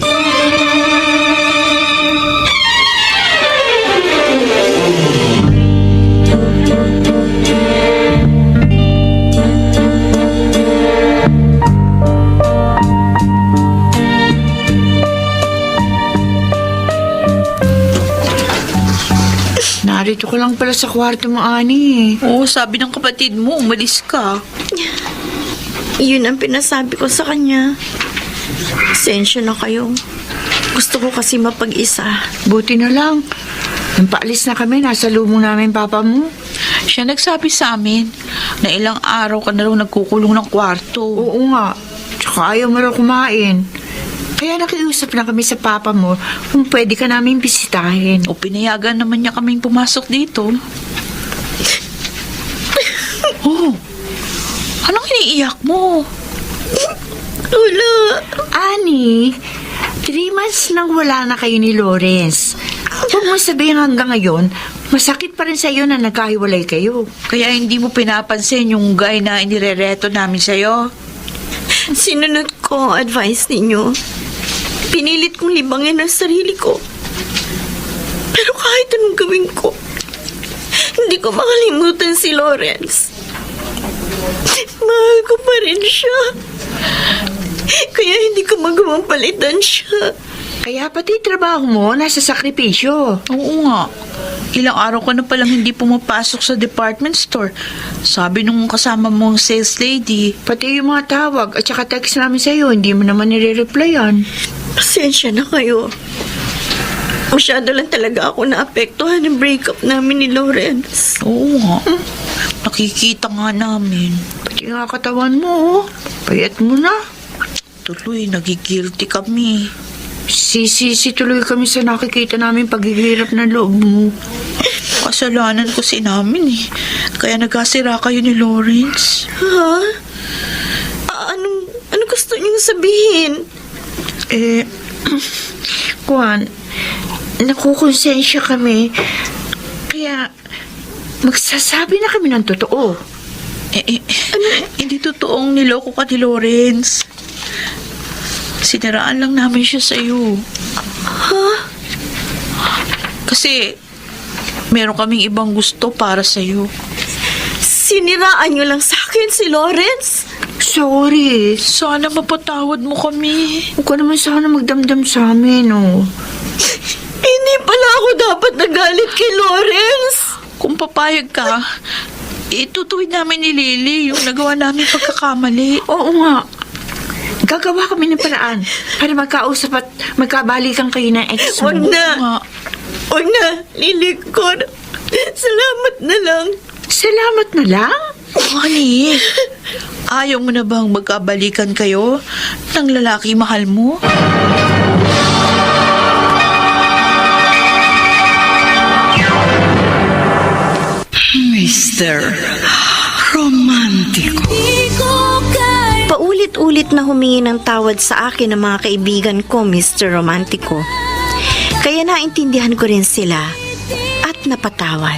Narito ko lang pala sa kwarto mo, Ani. Oo, sabi ng kapatid mo, umalis ka. Yun ang pinasabi ko sa kanya. Pasensya na kayo. Gusto ko kasi mapag-isa. Buti na lang. Nung paalis na kami, nasa lumong namin papa mo. Siya nagsabi sa amin na ilang araw ka na raw nagkukulong ng kwarto. Oo nga. Tsaka ayaw mo raw kumain. Kaya nakiusap na kami sa papa mo kung pwede ka namin bisitahin. O pinayagan naman niya kaming pumasok dito. Oh, anong iniiyak mo? Wala. Ani, 3 months nang wala na kayo ni Lawrence. Huwag mo sabihin hanggang ngayon, masakit pa rin sa'yo na nagkahiwalay kayo. Kaya hindi mo pinapansin yung guy na inirereto namin sa'yo? Sinunod ko ang advice ninyo. Pinilit kong libangin ang sarili ko. Pero kahit anong gawin ko, hindi ko makalimutan si Lawrence. Mahal ko pa rin siya. Kaya hindi ko magawang palitan siya. Kaya pati trabaho mo nasa sakripisyo. Oo nga. Ilang araw ka na palang hindi pumapasok sa department store. Sabi nung kasama mong sales lady. Pati yung mga tawag at saka text namin sa'yo, hindi mo naman nire-replyan. Pasensya na kayo. Masyado lang talaga ako naapektuhan ng breakup namin ni Lawrence. Oo nga. Nakikita nga namin. Pati nga katawan mo, payat mo na. Tuloy, nagigilty kami. Sisisi tuloy kami sa nakikita namin paghihirap ng loob mo. Kasalanan ko si namin eh. Kaya nagkasira kayo ni Lawrence. Ha? Ano gusto niyong sabihin? Juan, nakukonsensya kami. Kaya, magsasabi na kami ng totoo. Hindi totoong niloko ka ni Lawrence. Siniraan lang namin siya sa'yo. Ha? Kasi, meron kaming ibang gusto para sa'yo. Siniraan niyo lang sa akin si Lawrence? Sorry. Sana mapatawad mo kami. Huwag ka naman sana magdamdam sa amin, oh. Hindi pala ako dapat nagalit kay Lawrence. Kung papayag ka, itutuwid namin ni Lily yung nagawa namin pagkakamali. Oo nga. Gagawa kami ng paraan para magkausap at magkabalikan kayo ng ex mo. Huwag na. nga. Huwag na. Lilikod. Salamat na lang. Salamat na lang? Honey, ayaw mo na bang magkabalikan kayo ng lalaki mahal mo? Mr. Romantico. Paulit-ulit na humingi ng tawad sa akin ng mga kaibigan ko, Mr. Romantico. Kaya naintindihan ko rin sila at napatawad.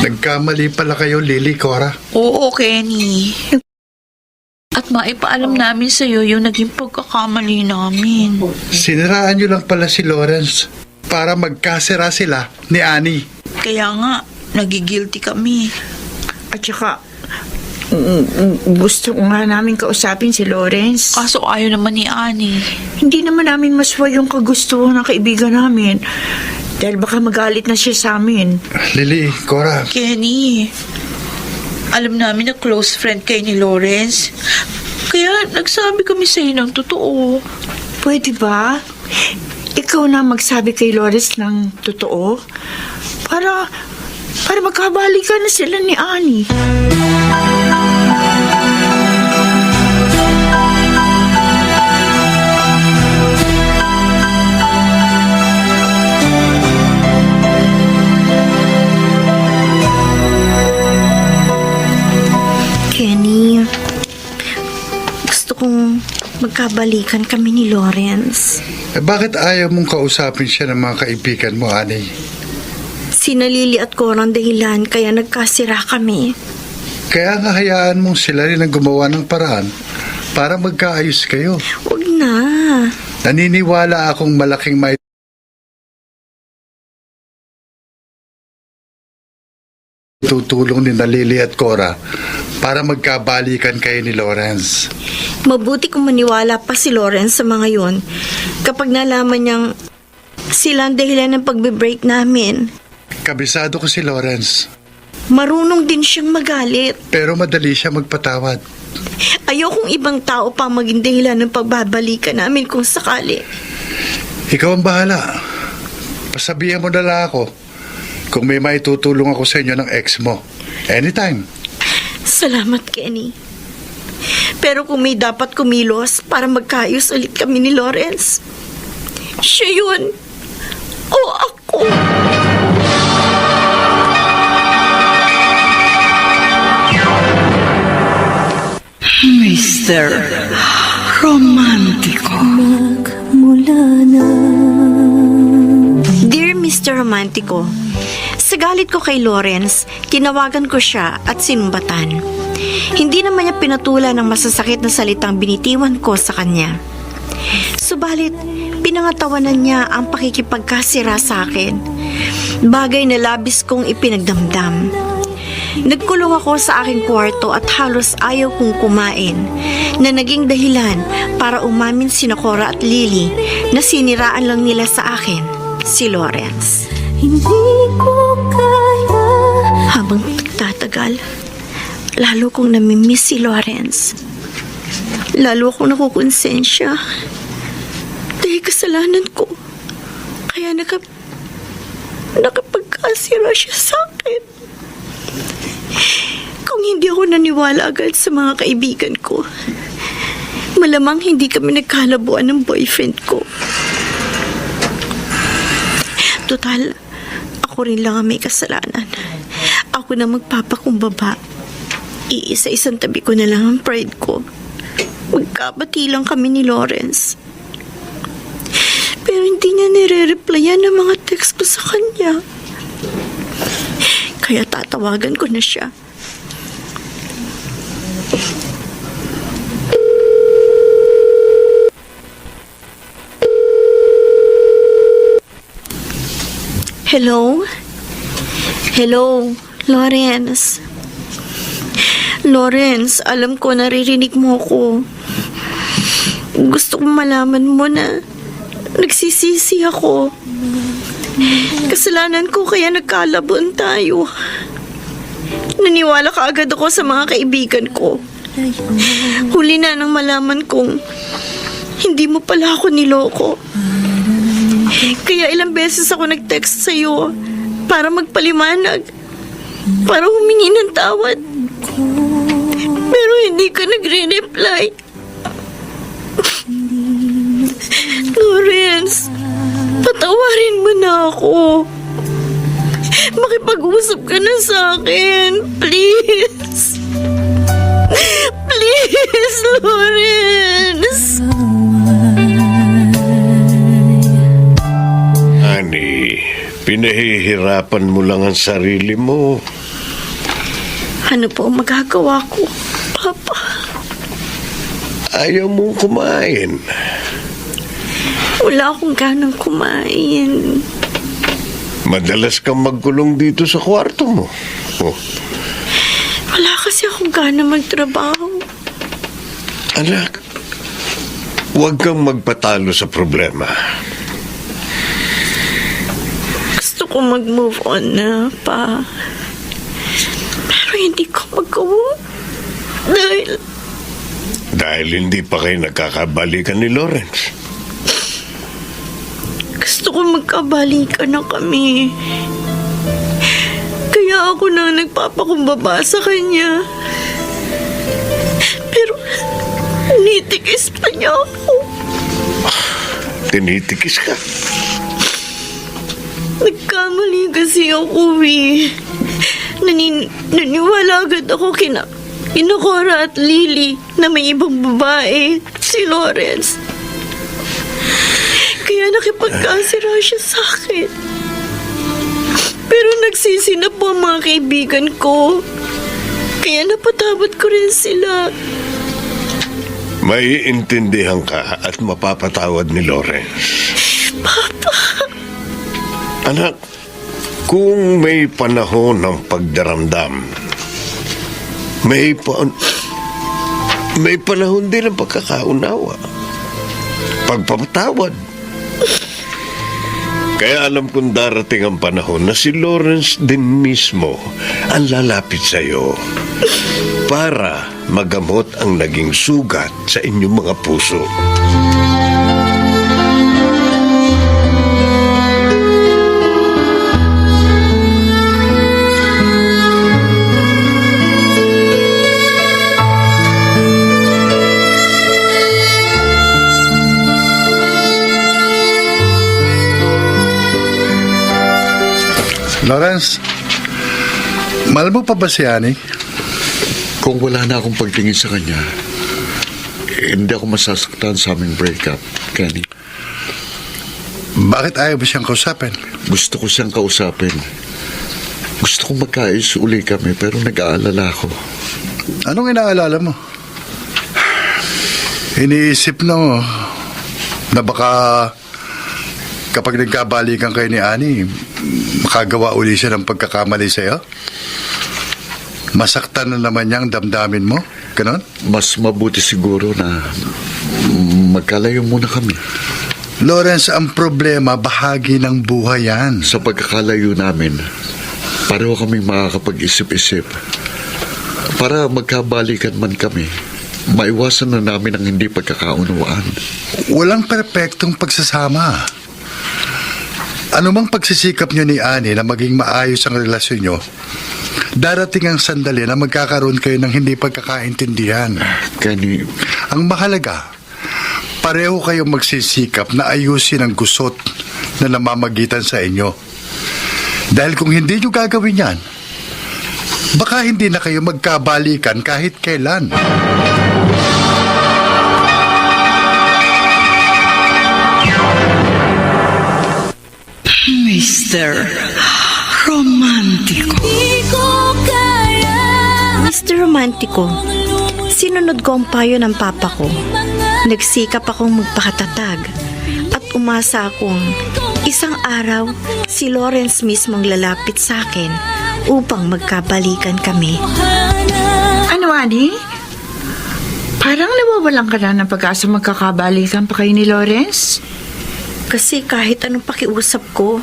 Nagkamali pala kayo, Lily, Cora. Oo, Kenny. At maipaalam namin sa'yo yung naging pagkakamali namin. Siniraan nyo lang pala si Lawrence para magkasira sila ni Annie. Kaya nga, nagigilty kami. At saka, gusto ko nga namin kausapin si Lawrence. Kaso ayaw naman ni Annie. Hindi naman namin maswa yung kagustuhan ng kaibigan namin. Dahil baka magalit na siya sa amin. Lily, Cora, Kenny, alam namin na close friend kayo ni Lawrence. Kaya nagsabi kami sa'yo ng totoo. Pwede ba? Ikaw na magsabi kay Lawrence ng totoo? Para magkabalikan na sila ni Annie. Kenny, gusto kong magkabalikan kami ni Lawrence. bakit ayaw mong kausapin siya ng mga kaibigan mo, Annie? Sina Lily at Cora ang dahilan kaya nagkasira kami. Kaya nga hayaan mong sila rin ang gumawa ng paraan para magkaayos kayo. Huwag na. Naniniwala akong malaking may tutulong ni Lily at Cora para magkabalikan kayo ni Lawrence. Mabuti kung maniwala pa si Lawrence sa mga yon kapag nalaman niyang sila ang dahilan ng pagbe-break namin. Kabisado ko si Lawrence, Marunong din siyang magalit. pero madali siya magpatawad. Ayokong ibang tao pa maging dahilan ng pagbabalikan namin kung sakali. Ikaw ang bahala. Pasabihan mo na lang ako kung may maitutulong ako sa inyo ng ex mo. Anytime. Salamat, Kenny. Pero kung may dapat kumilos para magkaayos ulit kami ni Lawrence, siya yun. O ako. Mr. Romantico. Dear Mr. Romantico, sa galit ko kay Lawrence, tinawagan ko siya at sinumbatan. Hindi naman niya pinatula ng masasakit na salitang binitiwan ko sa kanya. Subalit, pinangatawanan niya ang pakikipagkasira sa akin. Bagay na labis kong ipinagdamdam. Nagkulong ako sa aking kwarto at halos ayaw kong kumain, na naging dahilan para umamin si Cora at Lily na siniraan lang nila sa akin si Lawrence. Hindi ko kaya. Habang nagtatagal, lalo kong namimiss si Lawrence. Lalo akong nakukonsensya. Dahil kasalanan ko. Kaya nakapagkasira siya sa akin. Kung hindi ako naniwala agad sa mga kaibigan ko, malamang hindi kami nagkalabuan ng boyfriend ko. Total, ako rin lang ang may kasalanan. Ako na magpapakumbaba. Iisa-isang tabi ko na lang ang pride ko. Magkabati lang kami ni Lawrence. Pero hindi niya nire-replyan ng mga text ko sa kanya. Kaya tatawagan ko na siya. Hello? Hello, Lawrence. Lawrence, alam ko naririnig mo ko. Gusto kong malaman mo na nagsisisi ako. Kasalanan ko kaya nagkalabon tayo. Naniwala ka agad ako sa mga kaibigan ko. Huli na nang malaman kong hindi mo pala ako niloko. Kaya ilang beses ako nag-text sa'yo para magpaliwanag, para humingi ng tawad. Pero hindi ka nagre-reply. Lawrence, patawarin mo na ako. Makipag-usap ka na sa akin. Please. Please, Lawrence. Ani, pinahihirapan mo lang ang sarili mo. Ano po ang magagawa ko, Papa? Ayaw mong kumain. Wala akong ganang kumain. Madalas kang magkulong dito sa kwarto mo. Oh, Wala kasi akong gana magtrabaho. anak, huwag kang magpatalo sa problema. Gusto ko mag-move on na, Pa. Pero hindi ko magawa. Dahil hindi pa kayo nagkakabalikan ni Lawrence. Gusto ko magkabalikan na kami. Kaya ako na nagpapakumbaba sa kanya. Pero, nitikis pa niya ako. Tinitikis ka. Nagkamali kasi ako eh. Naniwala agad ako kina Cora at Lily na may ibang babae, si Lawrence. Kaya nakipagkasira siya sa akin. Pero nagsisi na po ang mga kaibigan ko. Kaya napatawad ko rin sila. Maiintindihan ka at mapapatawad ni Lawrence. Papa. Anak, kung may panahon ng pagdaramdam, may panahon din ng pagkakaunawa. Pagpapatawad. Kaya alam kong darating ang panahon na si Lawrence din mismo ang lalapit sa iyo para magamot ang naging sugat sa inyong mga puso. Lawrence, mahal mo pa ba si Annie? Kung wala na akong pagtingin sa kanya, hindi ako masasaktan sa aming breakup, Kenny. Bakit ayaw mo siyang kausapin? Gusto ko siyang kausapin. Gusto kong magkaayos uli kami, pero nag-aalala ako. Anong inaalala mo? Iniisip na na baka kapag nagkabalikan kayo ni Annie, makagawa uli siya ng pagkakamali sa'yo? Masaktan na naman niyang damdamin mo? Ganon? Mas mabuti siguro na magkalayo muna kami. Lawrence, ang problema, bahagi ng buhay yan. Sa pagkakalayo namin, pareho kaming makakapag-isip-isip. Para magkabalikan man kami, maiwasan na namin ang hindi pagkakaunawaan. Walang perpektong pagsasama. Anumang pagsisikap niyo ni Annie na maging maayos ang relasyon niyo, darating ang sandali na magkakaroon kayo ng hindi pagkakaintindihan. Kenny, Ang mahalaga, pareho kayong magsisikap na ayusin ang gusot na namamagitan sa inyo. Dahil kung hindi niyo gagawin yan, baka hindi na kayo magkabalikan kahit kailan. Mr. Romantico. Mr. Romantico, sinunod ko ang payo ng papa ko. Nagsikap akong magpakatatag at umasa akong isang araw si Lawrence mismong lalapit sa akin upang magkabalikan kami. Ano, Annie? Parang nawawalan ka na ng pag-asa magkakabalikan pa kayo ni Lawrence? Kasi kahit anong pakiusap ko,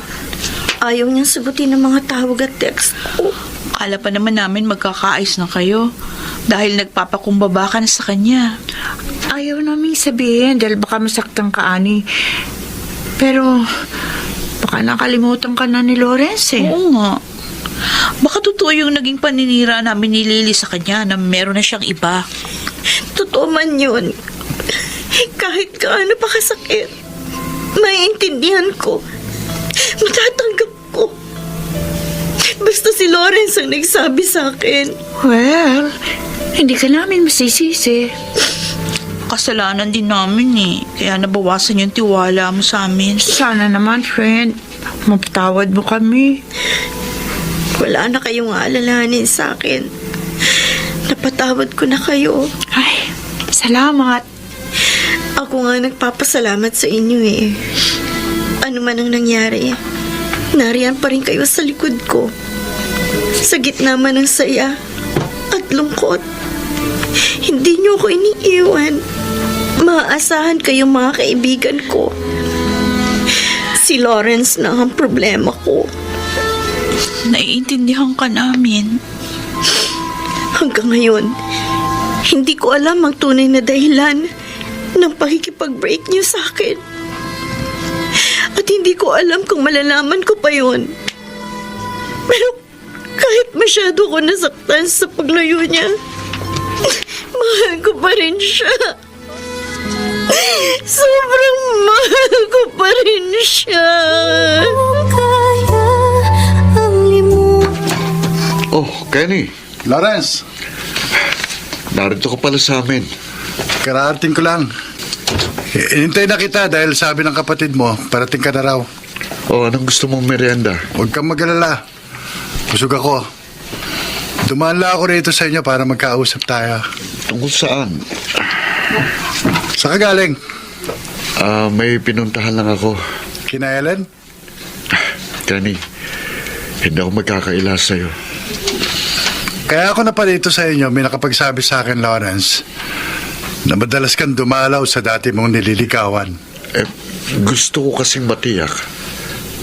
ayaw niyang sagutin ang mga tawag at text ko. Akala pa naman namin magkakaayos na kayo dahil nagpapakumbaba ka na sa kanya. Ayaw namin sabihin dahil baka masaktan ka, Annie. Pero baka nakalimutan ka na ni Lawrence eh. Oo nga. Baka totoo yung naging paninira namin ni Lily sa kanya na meron na siyang iba. Totoo man yun. Kahit gaano pa kasakit, maiintindihan ko. Matatanggap ko. Basta si Lawrence ang nagsabi sa akin. Well, hindi ka namin masisisi. Kasalanan din namin eh. Kaya nabawasan yung tiwala mo sa amin. Sana naman, friend, mapatawad mo kami. Wala na kayong aalalahanin sa akin. Napatawad ko na kayo. Ay, salamat. Ako nga nagpapasalamat sa inyo eh. Ano man ang nangyari, nariyan pa rin kayo sa likod ko. Sa gitna man ng saya at lungkot. Hindi niyo ako iniiwan. Maaasahan kayong mga kaibigan ko. Si Lawrence na ang problema ko. Naiintindihan ka namin. Hanggang ngayon, hindi ko alam ang tunay na dahilan ng pakikipag-break niyo sa akin. At hindi ko alam kung malalaman ko pa yon. Pero kahit masyado ko nasaktan sa paglayo niya, mahal ko pa rin siya. Sobrang mahal ko pa rin siya. Oh, Kenny, Lawrence, narito ka pala sa amin. kararating ko lang. Inintay na kita dahil sabi ng kapatid mo, parating ka na raw. Oh, anong gusto mong merienda? Huwag kang mag-alala. Busog ako. Dumaan lang ako rito sa inyo para magkausap tayo. Tungkol saan? Saan ka galing? May pinuntahan lang ako. Kina Ellen? Kenny, hindi ako magkakaila sa'yo. Kaya ako na pa dito sa inyo, may nakapagsabi sa akin, Lawrence, na madalas kang dumalaw sa dati mong nililigawan. Gusto ko kasing matiyak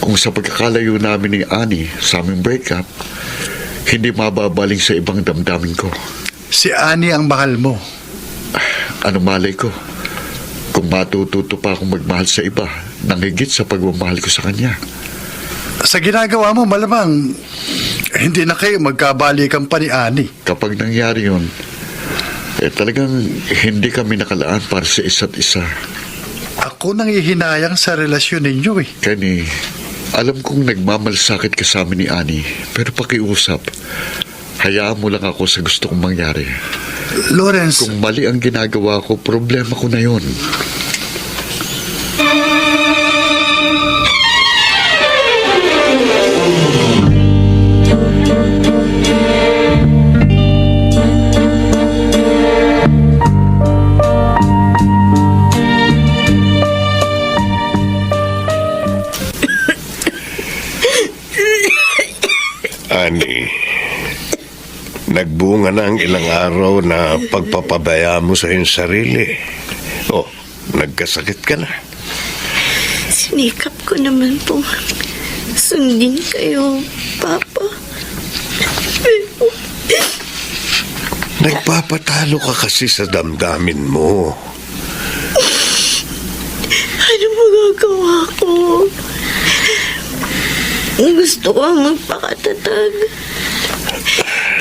kung sa pagkakalayo namin ni Annie sa aming breakup, hindi mababaling sa ibang damdamin ko. Si Annie ang mahal mo. Ano malay ko? Kung matututo pa akong magmahal sa iba, nang higit sa pagmamahal ko sa kanya. Sa ginagawa mo, malamang hindi na kayo magkabalikan pa ni Annie. Kapag nangyari yun, talagang hindi kami nakalaan para sa isa't isa. Ako nang ihinayang sa relasyon ninyo eh. Kenny, alam kong nagmamalasakit ka sa amin ni Annie, pero pakiusap, hayaan mo lang ako sa gusto kong mangyari. Lawrence, Kung mali ang ginagawa ko, problema ko na yun. Ani, nagbunga na ang ilang araw na pagpapabaya mo sa iyong sarili. Oh, nagkasakit ka na. Sinikap ko naman po sundin kayo, Papa. Nagpapatalo ka kasi sa damdamin mo. Ano magagawa ko? Gusto ko magpakatatag.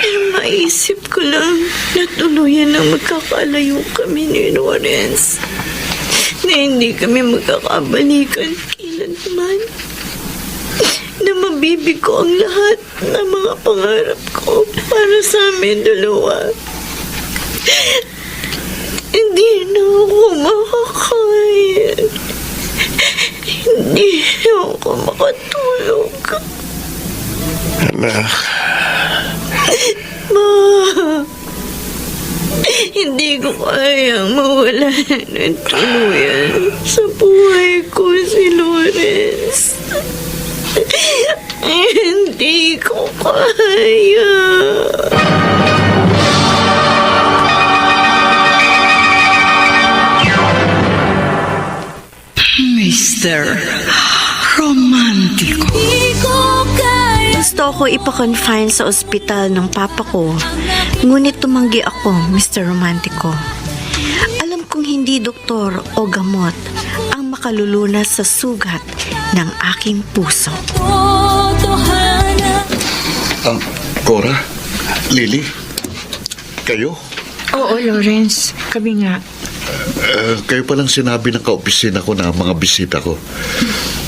Pero maisip ko lang na tuluyan na magkakalayo kami ni Lawrence. Na hindi kami magkakabalikan kailanman. Na mabibigo ang lahat ng mga pangarap ko para sa amin dalawa. Hindi na ako makakaya. Hindi ako makatulog. Anak, Ma, hindi ko kayang mawala ng tuluyan sa buhay ko si Lawrence. Hindi ko kaya. Mr. Romantico. Gusto ko ipa-confine sa ospital ng papa ko. Ngunit tumanggi ako, Mr. Romantico. Alam kong hindi doktor o gamot ang makalulunas sa sugat ng aking puso. Cora, Lily, kayo? Oo, Lawrence. Kami nga. Kayo palang sinabi ng kaopisina ko na mga bisita ko.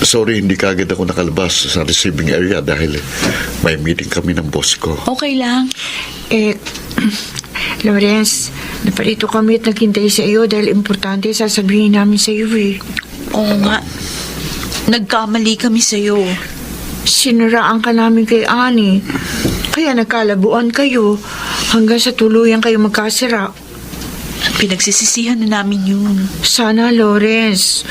Sorry, hindi kaagad ako nakalabas sa receiving area dahil may meeting kami ng boss ko. Okay lang. Lawrence, naparito kami at naghintay sa iyo dahil importante sasabihin namin sa iyo eh. Oo nga. Nagkamali kami sa'yo. Sinuraan ka namin kay Annie. Kaya nagkalabuan kayo hanggang sa tuluyan kayo magkasira. Pinagsisisihan na namin yun. Sana, Lawrence,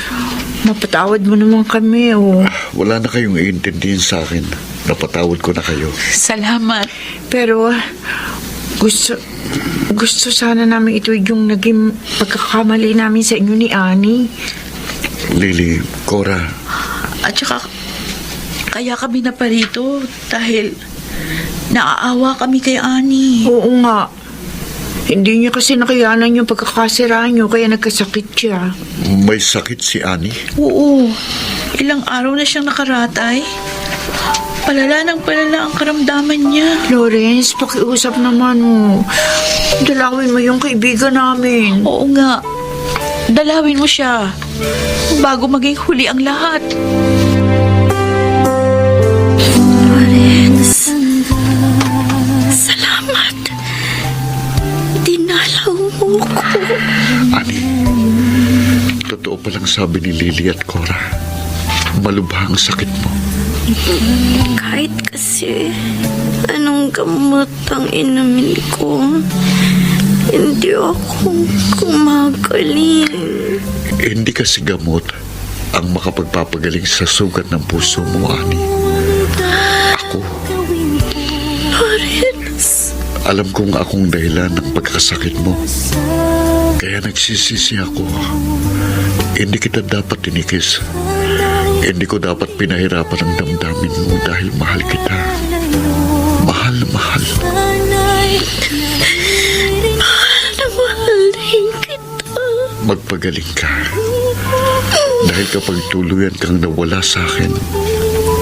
mapatawad mo naman kami, oh. Wala na kayong iintindihin sa akin. Napatawad ko na kayo. Salamat. Pero, gusto sana namin ito yung naging pagkakamali namin sa inyo ni Annie. Lily, Cora, At saka, kaya kami naparito dahil naaawa kami kay Annie. Oo nga. Hindi niya kasi nakayanan yung pagkakasira niyo kaya nagkasakit siya. may sakit si Annie. Oo. Ilang araw na siyang nakaratay. Palala ng palala ang karamdaman niya. Lawrence, pakiusap naman mo. Dalawin mo yung kaibigan namin. Oo nga. Dalawin mo siya bago maging huli ang lahat. Lawrence, salamat. Dinalaw mo ko. Annie, totoo palang sabi ni Lily at Cora. Malubha ang sakit mo. Kahit kasi anong gamot ang inumin ko, hindi ako kumagaling. Hindi kasi gamot ang makapagpapagaling sa sugat ng puso mo, Annie. Ako, Lawrence, alam kong akong dahilan ng pagkasakit mo. Kaya nagsisisi ako. Hindi kita dapat tinikis. Hindi ko dapat pinahirapan ang damdamin mo dahil mahal kita. Mahal na mahal. mahal din kita. Magpagaling ka. Dahil kapag tuluyan kang nawala sa akin,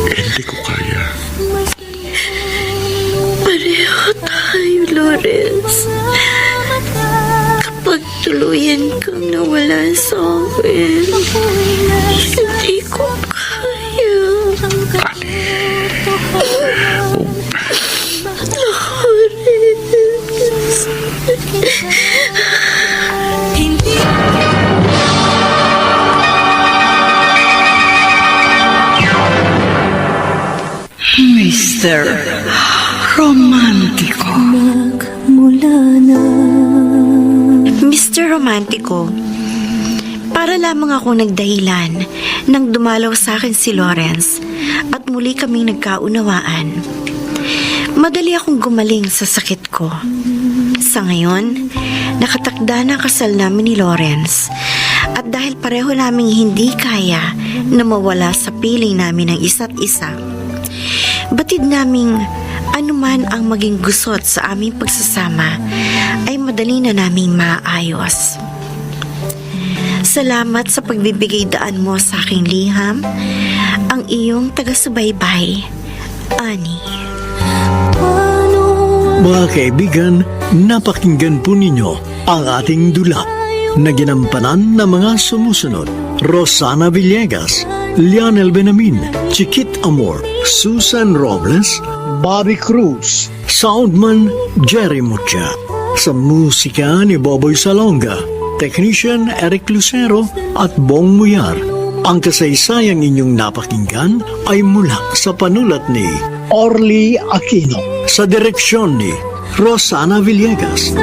hindi ko kaya. Pareho tayo, Lawrence. Kapag tuluyan kang nawala sa akin, hindi ko kaya. Oh, Lawrence. Mr. Romantico. Mr. Romantico, para lamang ako nagdahilan nang dumalaw sa akin si Lawrence at muli kaming nagkaunawaan. Madali akong gumaling sa sakit ko. Sa ngayon, nakatakda na kasal namin ni Lawrence at dahil pareho naming hindi kaya na mawala sa piling namin ng isa't isa, batid naming anuman ang maging gusot sa aming pagsasama ay madali na naming maayos. Salamat sa pagbibigay daan mo sa aking liham, ang iyong taga-subaybay, Annie. Mga kaibigan, napakinggan po ninyo ang ating dula na ginampanan ng mga sumusunod. Rosana Villegas, Lionel Benamin, Chiquit Amor, Susan Robles, Bobby Cruz, Soundman Jerry Mucha. Sa musika ni Boboy Salonga, Technician Eric Lucero at Bong Muyar. Ang kasaysayang inyong napakinggan ay mula sa panulat ni Orly Aquino, sa direksyon ni Rosana Villegas.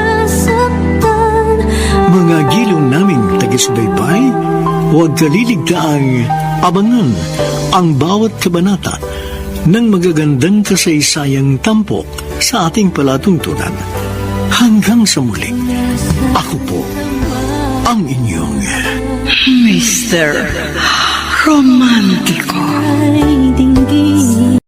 Mga gilong naming taga-subaybay, huwag kaliligtaang abangan ang bawat kabanata ng magagandang kasaysayang tampok sa ating palatuntunan. Hanggang sa muli, ako po ang inyong Mr. Romantico.